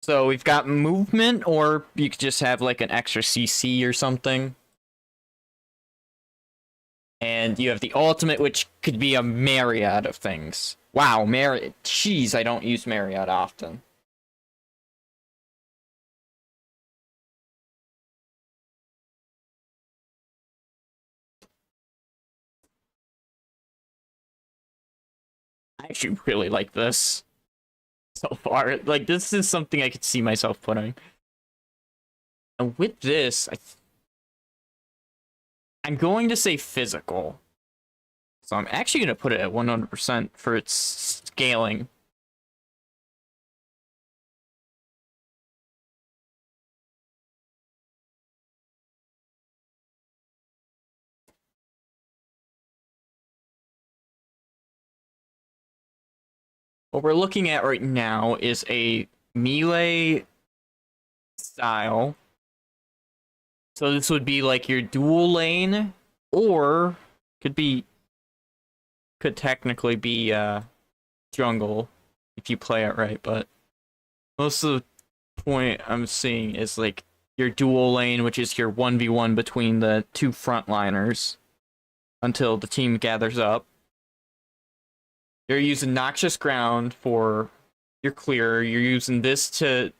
A: So we've got movement, or you could just have like an extra CC or something. And you have the ultimate, which could be a myriad of things. Wow, Jeez, I don't use myriad often. I actually really like this so far. Like, this is something I could see myself putting. And with this, I'm going to say physical. So I'm actually going to put it at 100% for its scaling. What we're looking at right now is a melee style. So this would be like your dual lane, or could technically be jungle if you play it right, but most of the point I'm seeing is like your dual lane, which is your 1v1 between the two frontliners until the team gathers up. You're using Noxious Ground for your clear. You're using this to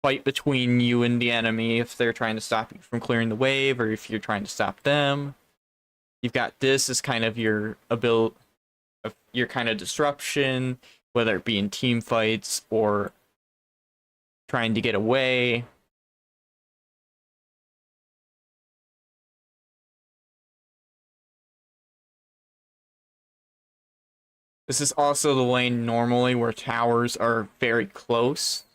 A: fight between you and the enemy if they're trying to stop you from clearing the wave, or if you're trying to stop them. You've got this as kind of your your kind of disruption, whether it be in team fights or trying to get away. This is also the lane normally where towers are very close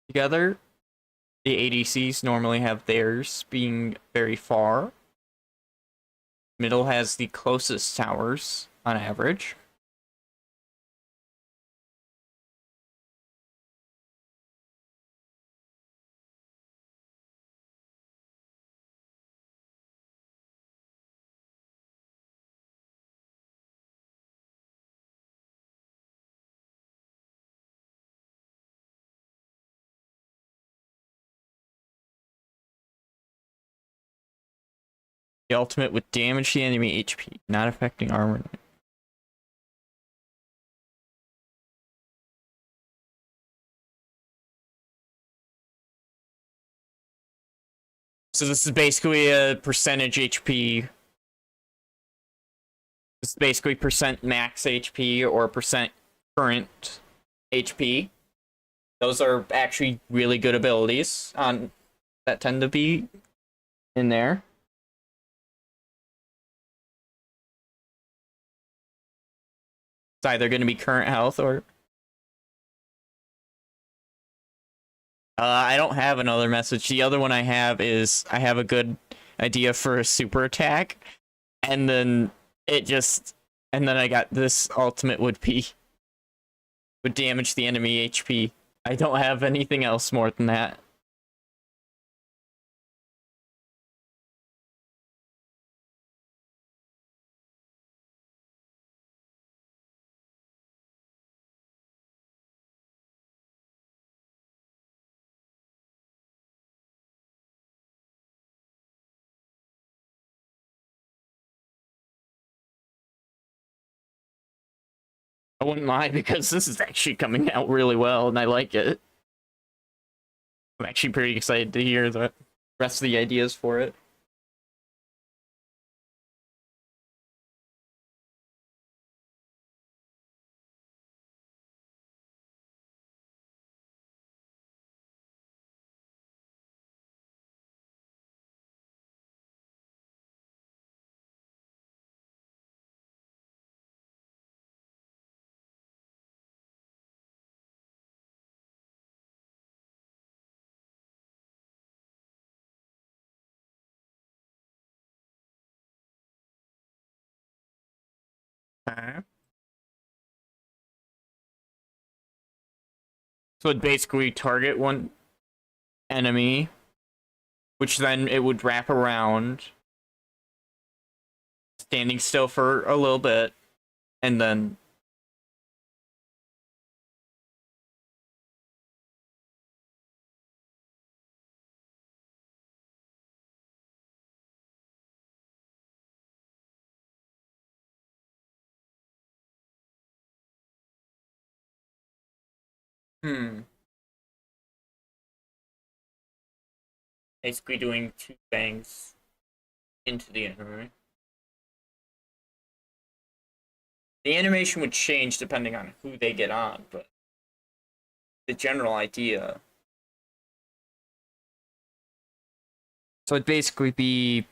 A: together. The ADCs normally have theirs being very far. Middle has the closest towers on average. The ultimate would damage the enemy HP, not affecting armor. So this is basically a percentage HP. This is basically percent max HP or percent current HP. Those are actually really good abilities on that tend to be in there. It's either going to be current health or I don't have another message. The other one I have is I have a good idea for a super attack, and then I got this ultimate would damage the enemy HP. I don't have anything else more than that. I wouldn't lie because this is actually coming out really well and I like it. I'm actually pretty excited to hear the rest of the ideas for it. Okay. So it basically target one enemy, which then it would wrap around, standing still for a little bit, and then basically doing two bangs into the enemy. The animation would change depending on who they get on, but the general idea. So it'd basically be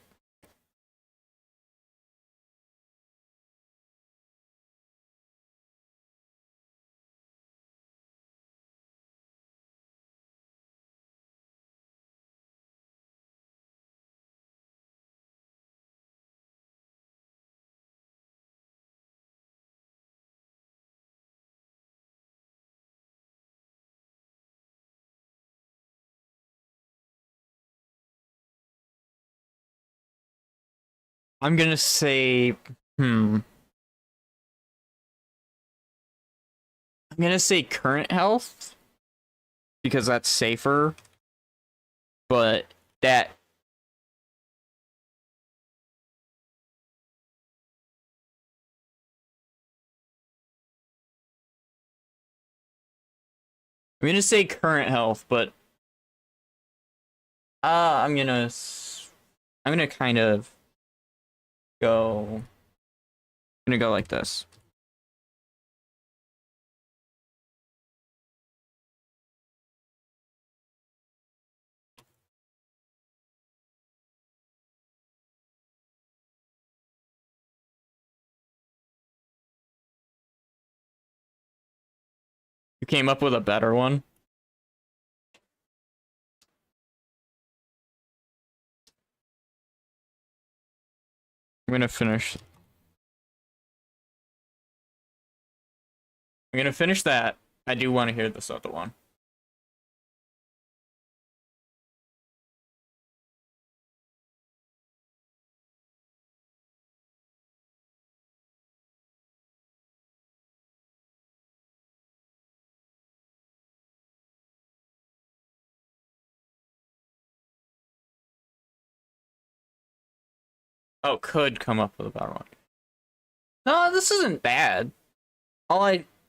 A: I'm gonna say I'm gonna say current health because that's safer, but that I'm gonna say current health, but I'm gonna kind of go I'm gonna go like this. You came up with a better one. I'm gonna finish. I'm gonna finish that. I do want to hear this other one. Oh, could come up with a better one. No, this isn't bad. All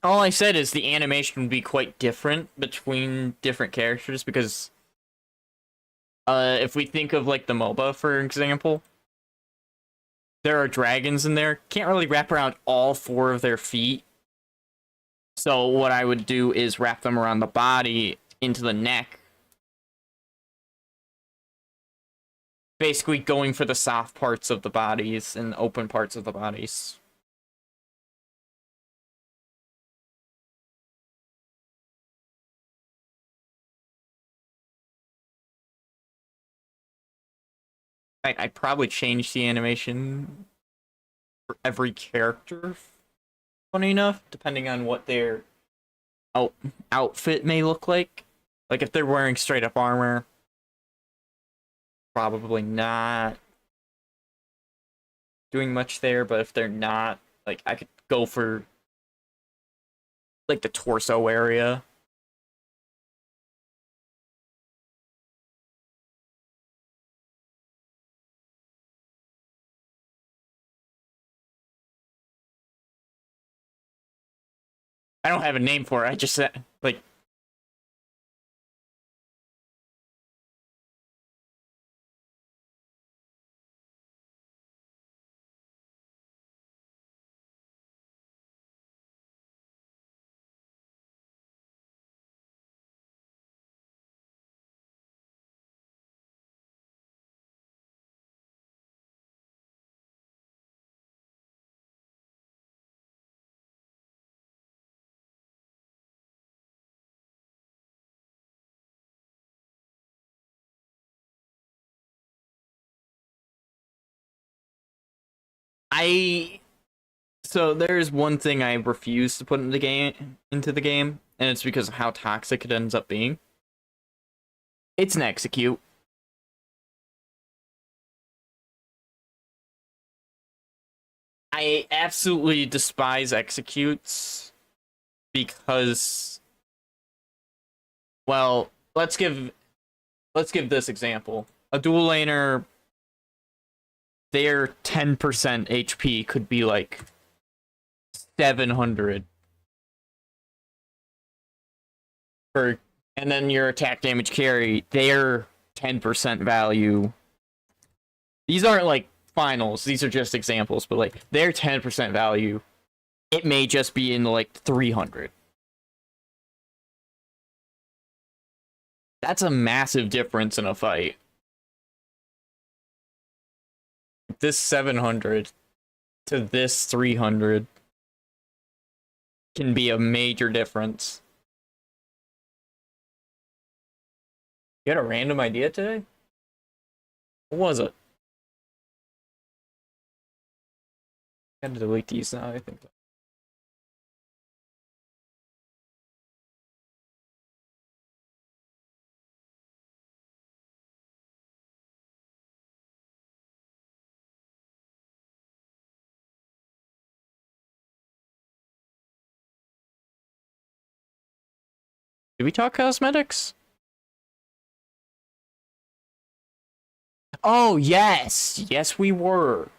A: I said is the animation would be quite different between different characters because if we think of like the MOBA for example, there are dragons in there. Can't really wrap around all four of their feet. So what I would do is wrap them around the body into the neck. Basically going for the soft parts of the bodies and open parts of the bodies. I'd probably change the animation for every character, funny enough, depending on what their outfit may look like. Like if they're wearing straight up armor, probably not doing much there, but if they're not, like I could go for like the torso area. I don't have a name for it. I just said like So there's one thing I refuse to put into the game, and it's because of how toxic it ends up being. It's an execute. I absolutely despise executes because, well, let's give this example. A dual laner, their 10% HP could be like 700 for, and then your attack damage carry, their 10% value. These aren't like finals, these are just examples, but like their 10% value, it may just be in like 300. That's a massive difference in a fight. This 700 to this 300 can be a major difference. You had a random idea today? What was it? I had to delete these now, I think. Did we talk cosmetics? Oh, yes! Yes, we were.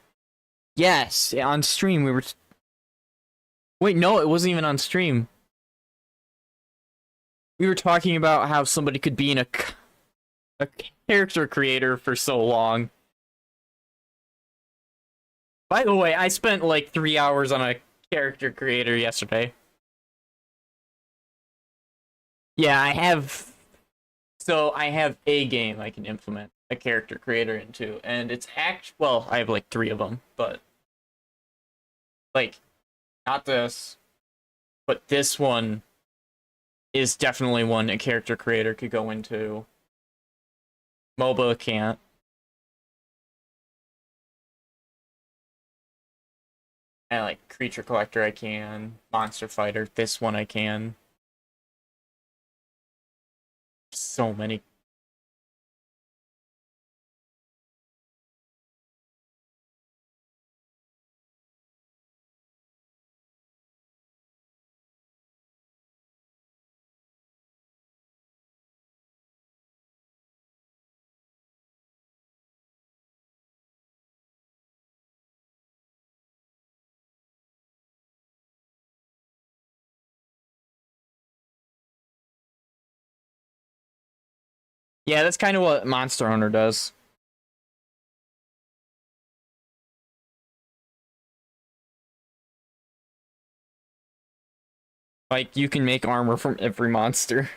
A: Yes, on stream we were... Wait, no, it wasn't even on stream. We were talking about how somebody could be in a character creator for so long. By the way, I spent like 3 hours on a character creator yesterday. Yeah, I have... So, I have a game I can implement a character creator into, and it's well, I have like 3 of them, but like, not this, but this one is definitely one a character creator could go into. MOBA can't. And like Creature Collector I can, Monster Fighter, this one I can. So many. Yeah, that's kind of what Monster Hunter does. Like, you can make armor from every monster.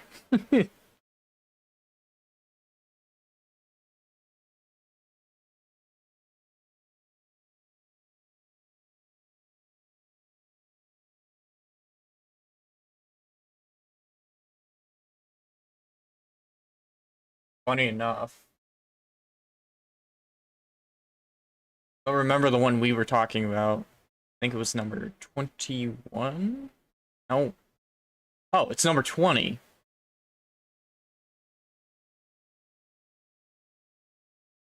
A: Funny enough. I remember the one we were talking about. I think it was number 21? No. Oh, it's number 20.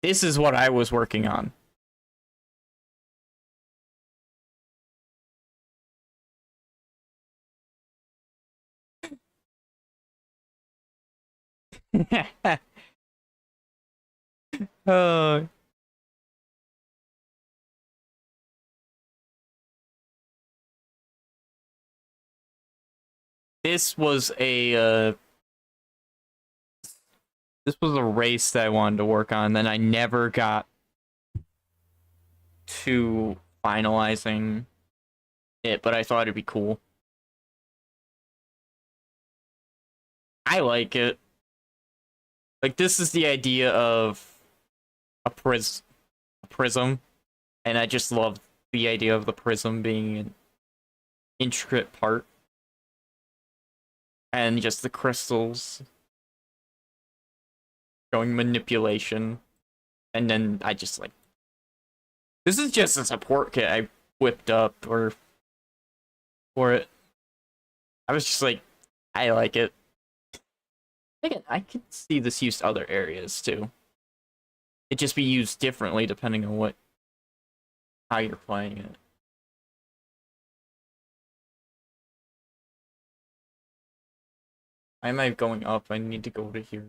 A: This is what I was working on. Oh. This was a this was a race that I wanted to work on, then I never got to finalizing it, but I thought it'd be cool. I like it. Like, this is the idea of a prism, and I just love the idea of the prism being an intricate part. And just the crystals showing manipulation. And then I just like... This is just a support kit I whipped up or for it. I was just like, I like it. Again, I could see this used other areas too. It'd just be used differently depending on how you're playing it. Why am I going up? I need to go to here.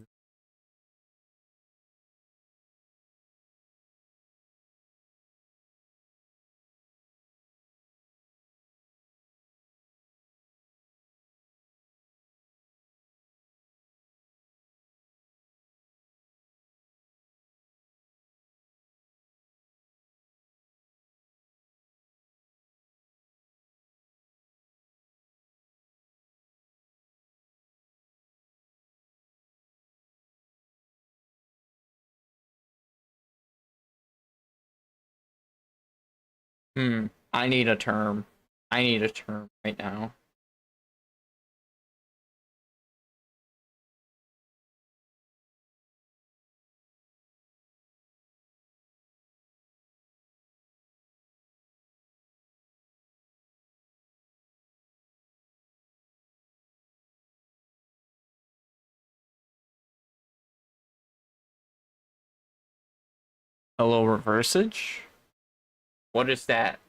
A: I need a term. I need a term right now. Hello, reversage? What is that?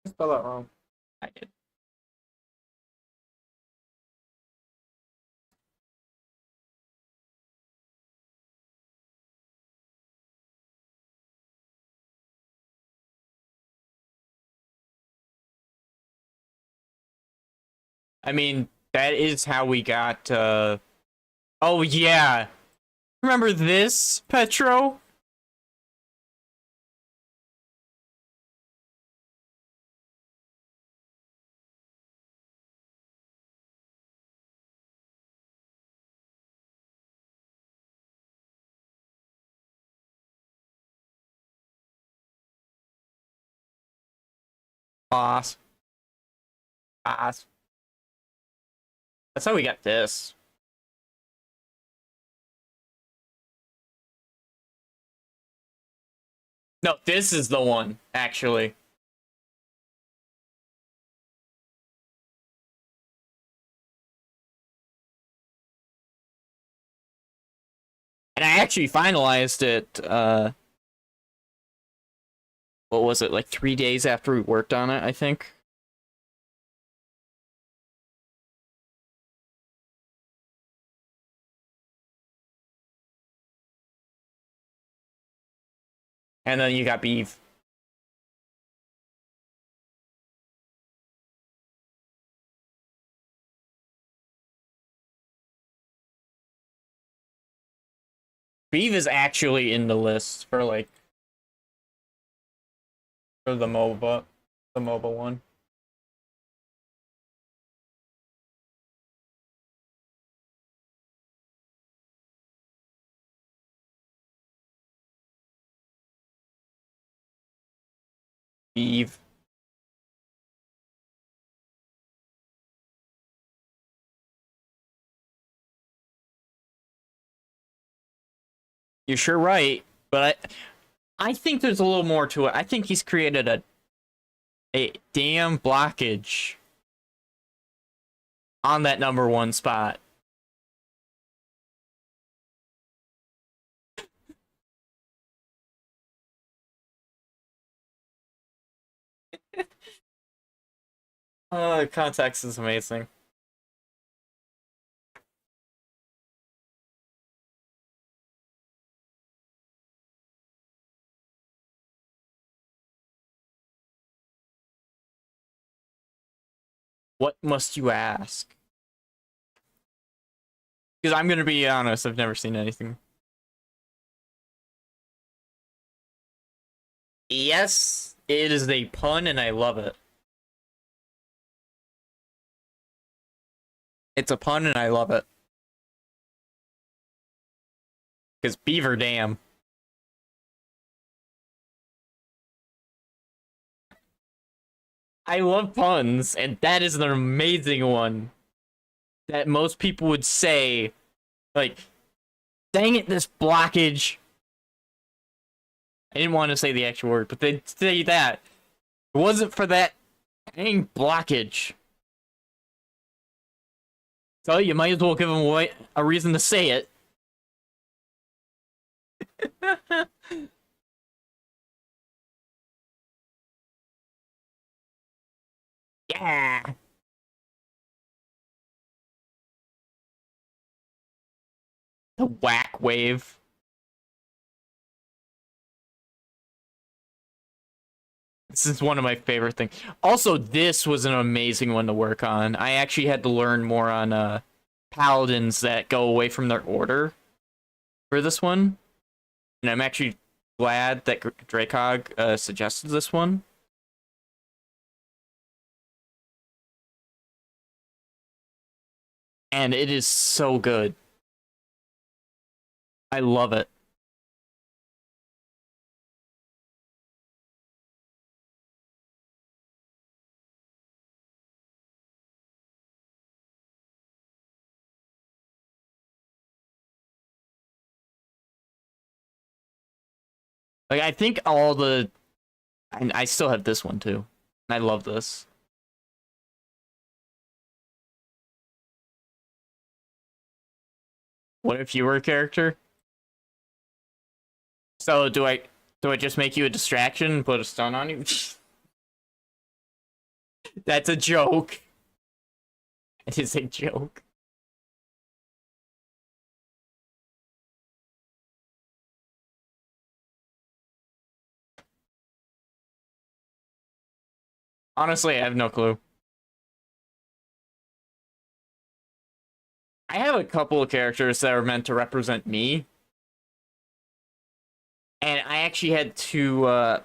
A: I spelled that wrong. I did. I mean, that is how we got, Oh, yeah. Remember this, Petro? Boss. Boss. That's how we got this. No, this is the one, actually. And I actually finalized it, what was it, like 3 days after we worked on it, I think? And then you got beef. Beef is actually in the list for, like, for the MOBA one. Eve. You're sure right, but I think there's a little more to it. I think he's created a damn blockage on that #1 spot. Context is amazing. What must you ask? Because I'm gonna be honest, I've never seen anything. Yes, it is a pun and I love it. It's a pun and I love it. Because Beaver Dam. I love puns, and that is an amazing one that most people would say, like, dang it, this blockage. I didn't want to say the actual word, but they'd say that. It wasn't for that dang blockage. So you might as well give them a reason to say it. Yeah. The whack wave. This is one of my favorite things. Also, this was an amazing one to work on. I actually had to learn more on paladins that go away from their order for this one. And I'm actually glad that Dracog suggested this one. And it is so good. I love it. Like, I think all the... And I still have this one, too. I love this. What if you were a character? So, do I just make you a distraction and put a stun on you? That's a joke. It is a joke. Honestly, I have no clue. I have a couple of characters that are meant to represent me. And I actually had to, I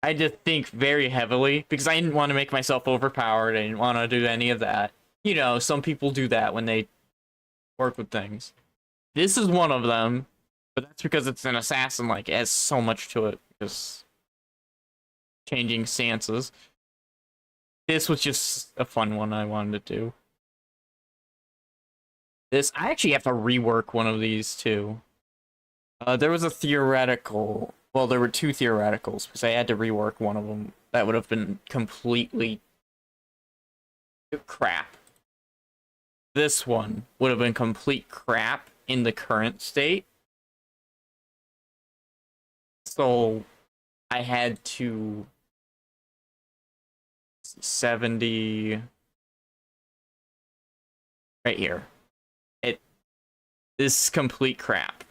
A: had to think very heavily because I didn't want to make myself overpowered. I didn't want to do any of that. You know, some people do that when they work with things. This is one of them, but that's because it's an assassin, like, it has so much to it, because changing stances. This was just a fun one I wanted to do. This, I actually have to rework one of these, too. There was a theoretical, well, there were two theoreticals, because I had to rework one of them. That would have been completely crap. This one would have been complete crap in the current state. So I had to 70 right here. This is complete crap.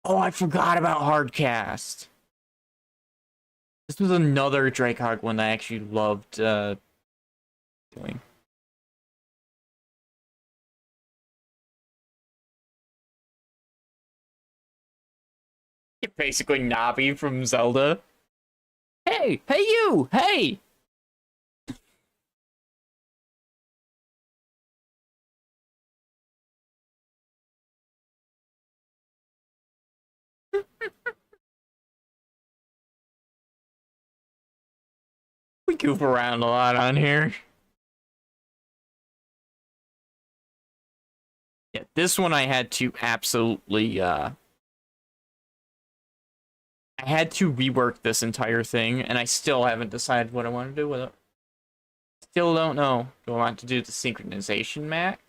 A: Oh, I forgot about Hardcast. This was another Dracog one I actually loved doing. You're basically Navi from Zelda. Hey, hey you, hey! We goof around a lot on here. Yeah, this one I had to absolutely, I had to rework this entire thing, and I still haven't decided what I want to do with it. Still don't know. Do I want to do the synchronization map?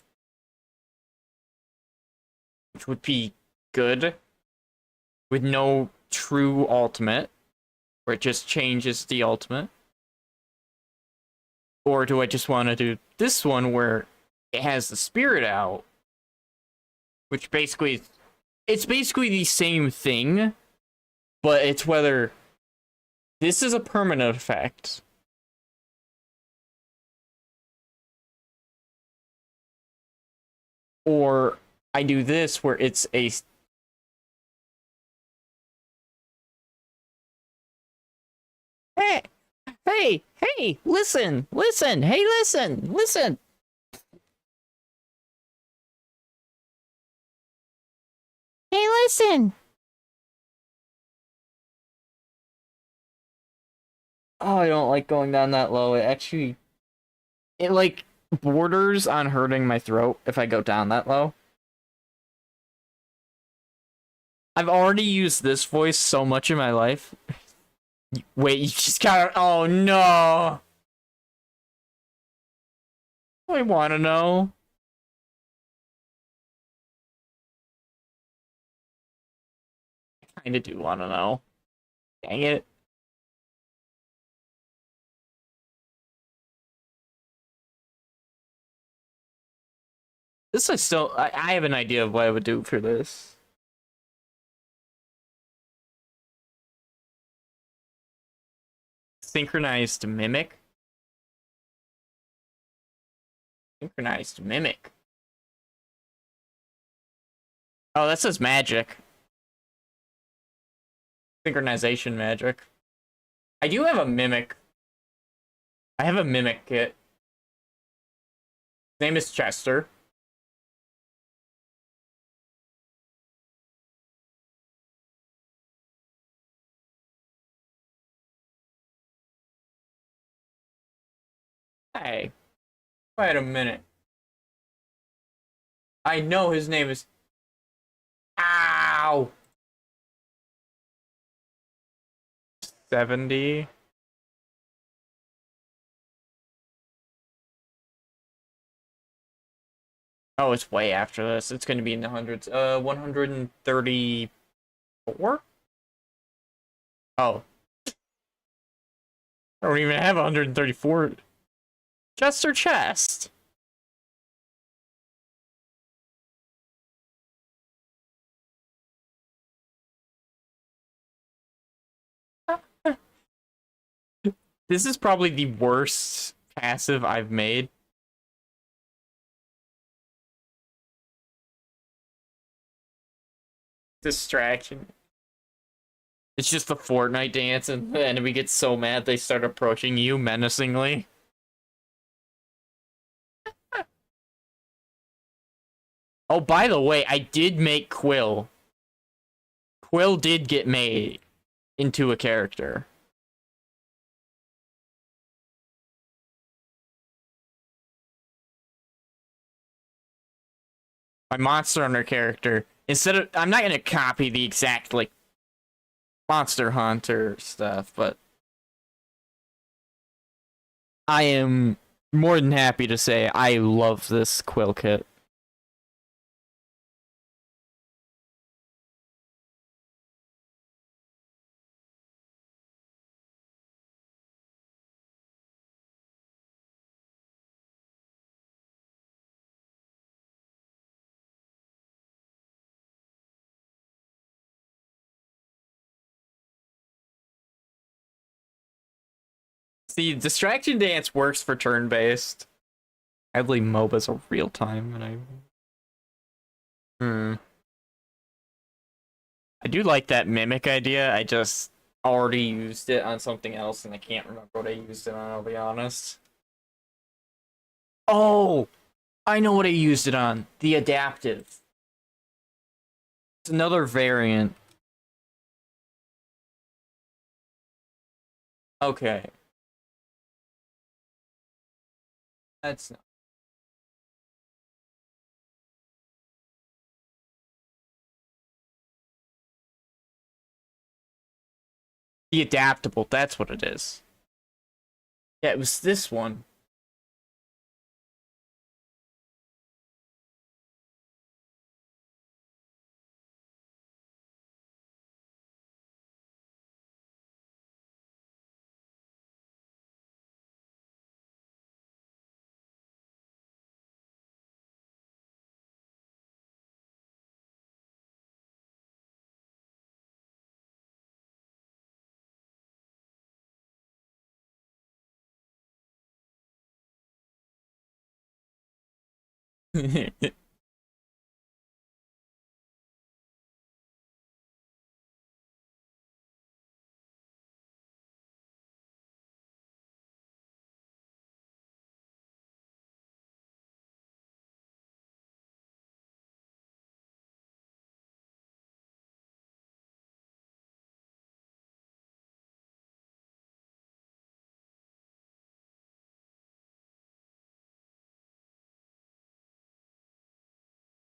A: Which would be good. With no true ultimate. Where it just changes the ultimate. Or do I just want to do this one where it has the spirit out? Which basically, it's basically the same thing. But it's whether this is a permanent effect. Or I do this where it's a Hey, hey, listen, listen, hey, listen, listen. Hey, listen. Oh, I don't like going down that low. It like borders on hurting my throat if I go down that low. I've already used this voice so much in my life. Wait, you just gotta. Oh no. I wanna know. I kinda do wanna know. Dang it. This I still. I have an idea of what I would do for this. Synchronized mimic. Synchronized mimic. Oh, that says magic. Synchronization magic. I do have a mimic. I have a mimic kit. His name is Chester. Hey, wait a minute. I know his name is. Ow! 70. Oh, it's way after this. It's going to be in the hundreds. 134? Oh. I don't even have 134. Chester chest. This is probably the worst passive I've made. Distraction. It's just the Fortnite dance, and the enemy gets so mad they start approaching you menacingly. Oh, by the way, I did make Quill. Quill did get made into a character. My Monster Hunter character. Instead of, I'm not gonna copy the exact like Monster Hunter stuff, but I am more than happy to say I love this Quill kit. See, Distraction Dance works for turn-based. I believe MOBAs are real time, and I do like that mimic idea. I just already used it on something else, and I can't remember what I used it on. I'll be honest. Oh, I know what I used it on. The adaptive. It's another variant. Okay. That's not. The adaptable, that's what it is. Yeah, it was this one.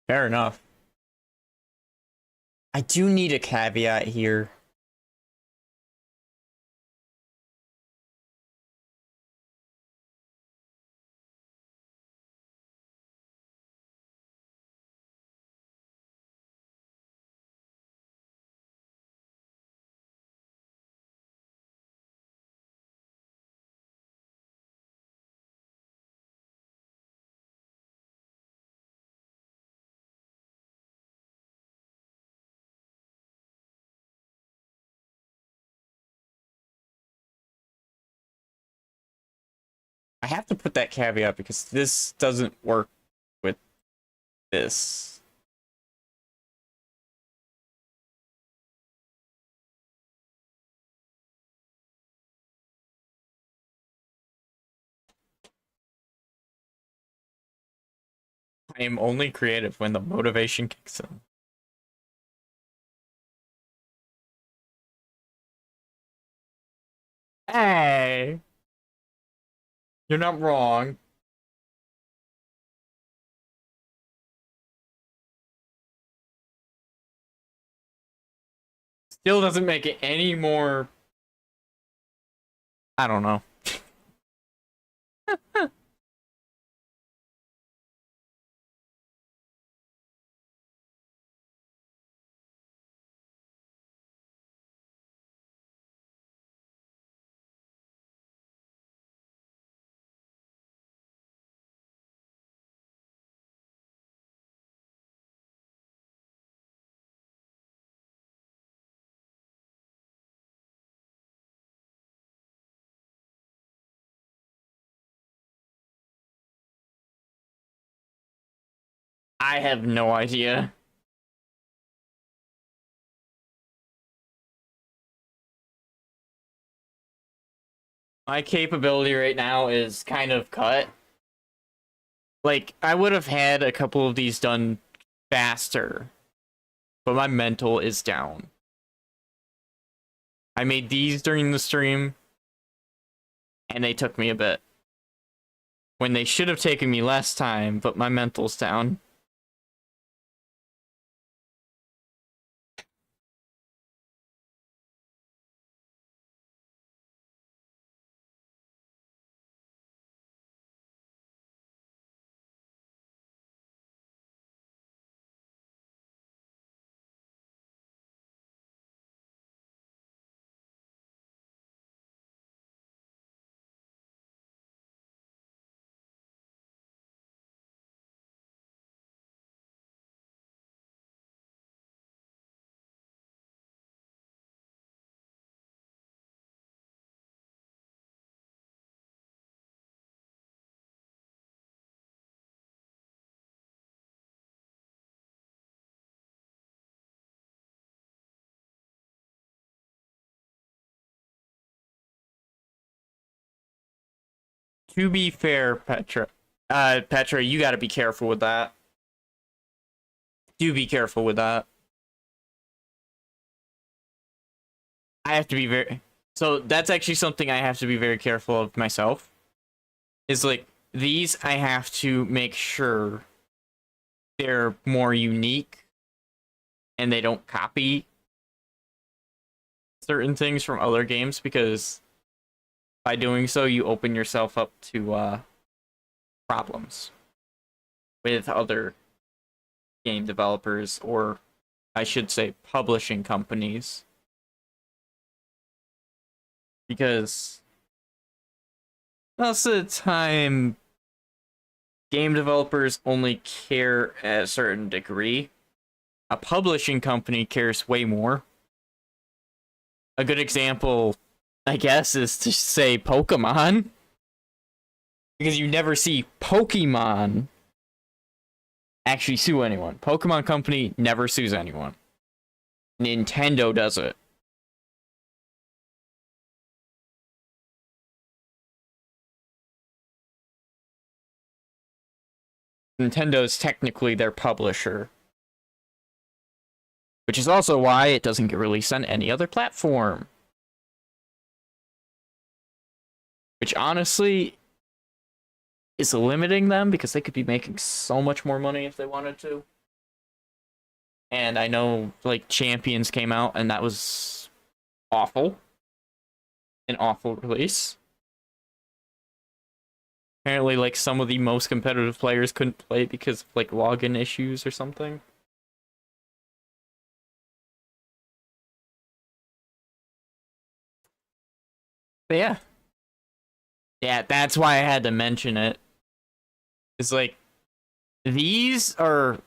A: Fair enough. I do need a caveat here. I have to put that caveat because this doesn't work with this. I am only creative when the motivation kicks in. Hey, you're not wrong. Still doesn't make it any more. I don't know. I have no idea. My capability right now is kind of cut. Like, I would have had a couple of these done faster, but my mental is down. I made these during the stream, and they took me a bit. When they should have taken me less time, but my mental's down. To be fair, Petra, you gotta be careful with that. Do be careful with that. I have to be very... So that's actually something I have to be very careful of myself. Is like, these I have to make sure they're more unique and they don't copy certain things from other games, because by doing so you open yourself up to problems with other game developers, or I should say publishing companies, because most of the time game developers only care at a certain degree. A publishing company cares way more. A good example, I guess, is to say Pokemon, because you never see Pokemon actually sue anyone. Pokemon Company never sues anyone. Nintendo does it. Nintendo is technically their publisher, which is also why it doesn't get released on any other platform. Which honestly is limiting them, because they could be making so much more money if they wanted to. And I know like Champions came out and that was awful. An awful release. Apparently like some of the most competitive players couldn't play because of like login issues or something. But yeah. Yeah, that's why I had to mention it. It's like these are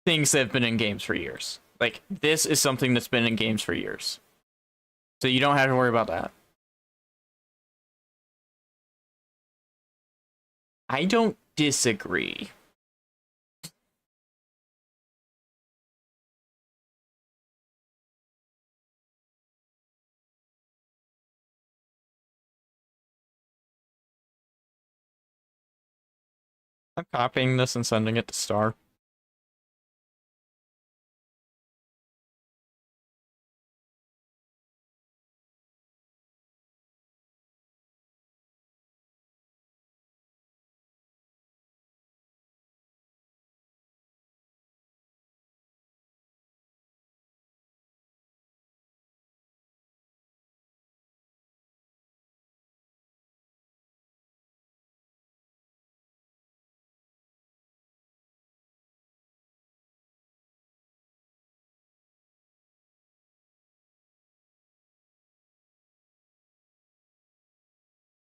A: things that have been in games for years. Like this is something that's been in games for years. So you don't have to worry about that. I don't disagree. I'm copying this and sending it to Star.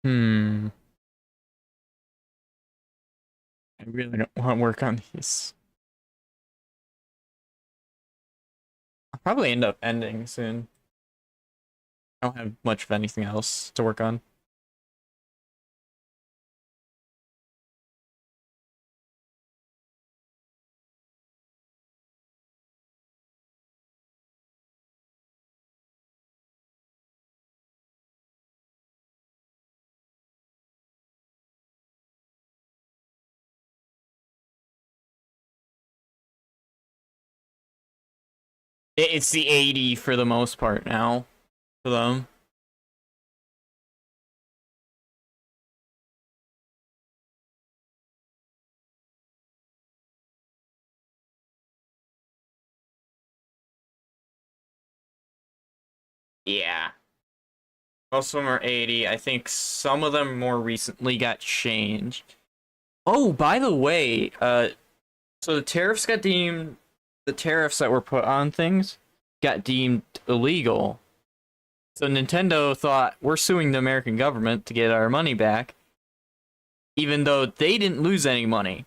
A: Hmm. I really don't want to work on these. I'll probably end up ending soon. I don't have much of anything else to work on. It's the 80 for the most part now for them. Yeah. Most of them are 80. I think some of them more recently got changed. Oh, by the way, so the tariffs got deemed, the tariffs that were put on things got deemed illegal. So Nintendo thought, we're suing the American government to get our money back, even though they didn't lose any money.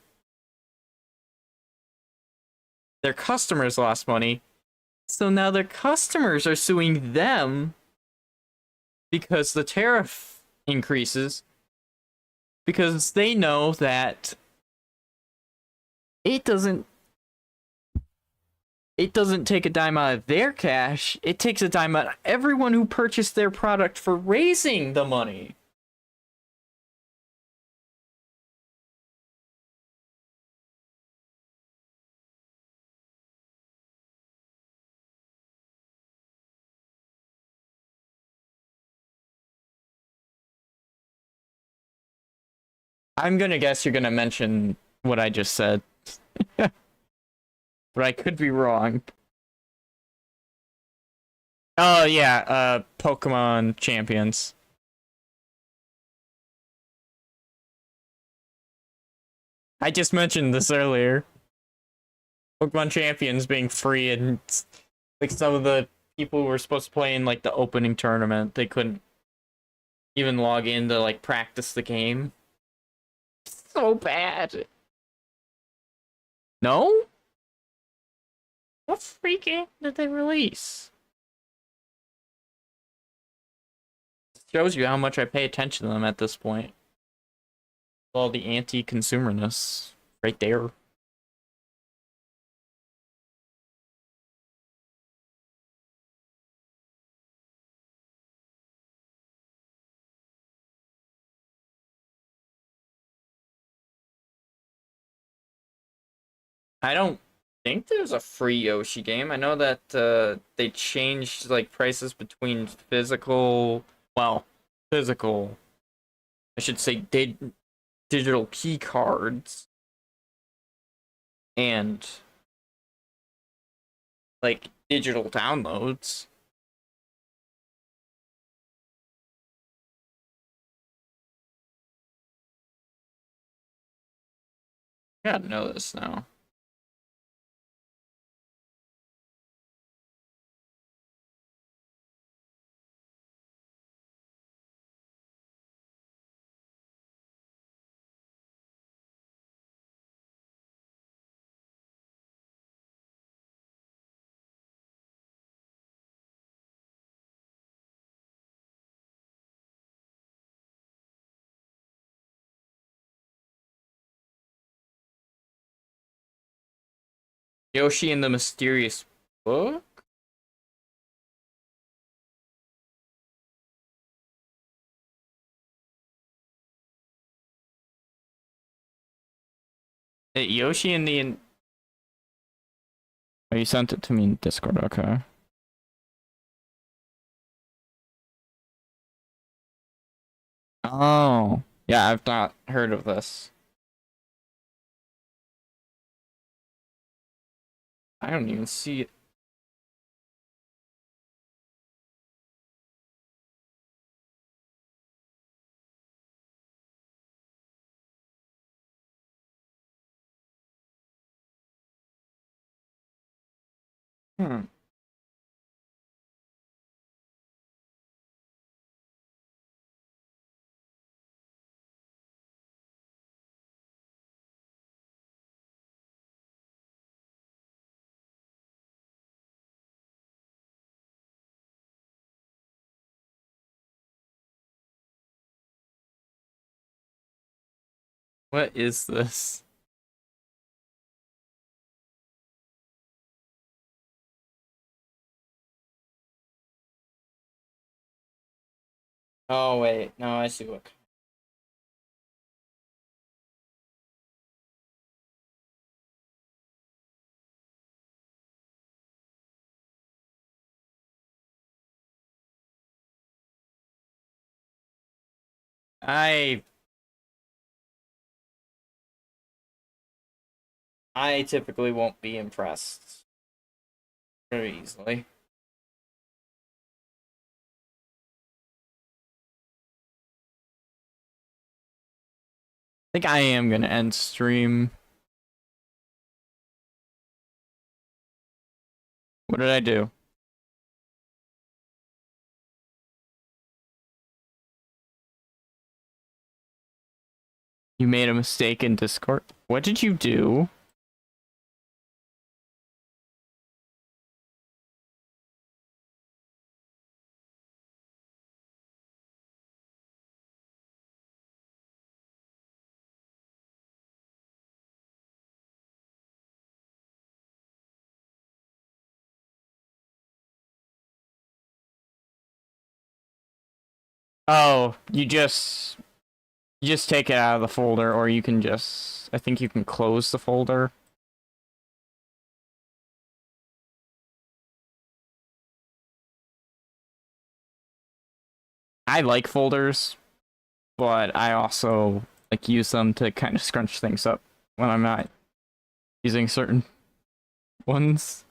A: Their customers lost money, so now their customers are suing them because the tariff increases, because they know that it doesn't take a dime out of their cash, it takes a dime out of everyone who purchased their product for raising the money. I'm gonna guess you're gonna mention what I just said. But I could be wrong. Oh yeah, Pokemon Champions. I just mentioned this earlier. Pokemon Champions being free, and like some of the people who were supposed to play in like the opening tournament, they couldn't even log in to like practice the game. So bad. No? What free game did they release? Shows you how much I pay attention to them at this point. All the anti-consumerness right there. I don't think there's a free Yoshi game. I know that they changed like prices between physical, well, physical, I should say digital key cards and like digital downloads. I gotta know this now. Yoshi and the Mysterious Book? Yoshi and the... Oh, you sent it to me in Discord, okay. Oh. Yeah, I've not heard of this. I don't even see it. Hmm. What is this? Oh, wait. No, I see what... I typically won't be impressed very easily. I think I am gonna end stream. What did I do? You made a mistake in Discord. What did you do? Oh, you just take it out of the folder, or you can just... I think you can close the folder. I like folders, but I also like use them to kind of scrunch things up when I'm not using certain ones.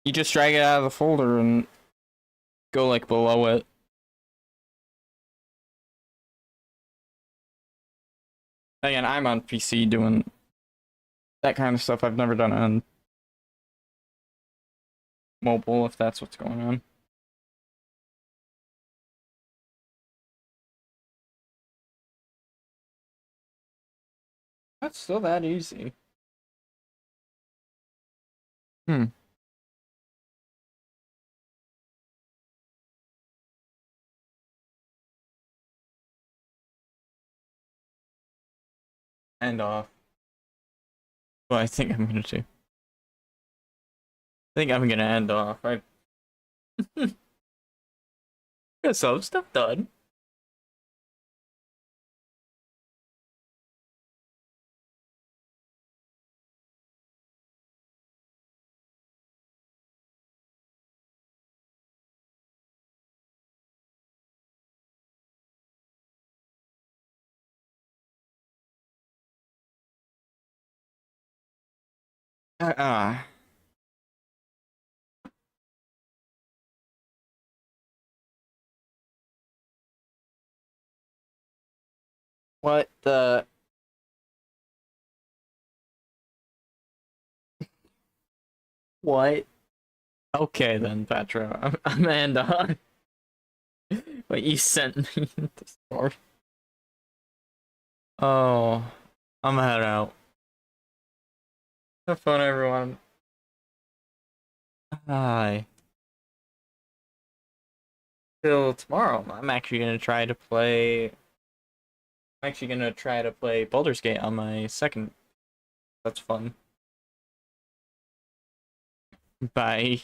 A: You just drag it out of the folder and go like below it. Again, I'm on PC doing that kind of stuff. I've never done it on mobile, if that's what's going on. That's still that easy. Hmm. end off. Well, I think I'm gonna do. I think I'm gonna end off. I got some stuff done. Uh, what the? What? Okay then, Petro. Amanda. Wait, you sent me the story. Oh, I'm gonna head out. Have fun, everyone. Hi. Till tomorrow. I'm actually gonna try to play. I'm actually gonna try to play Baldur's Gate on my second. That's fun. Bye.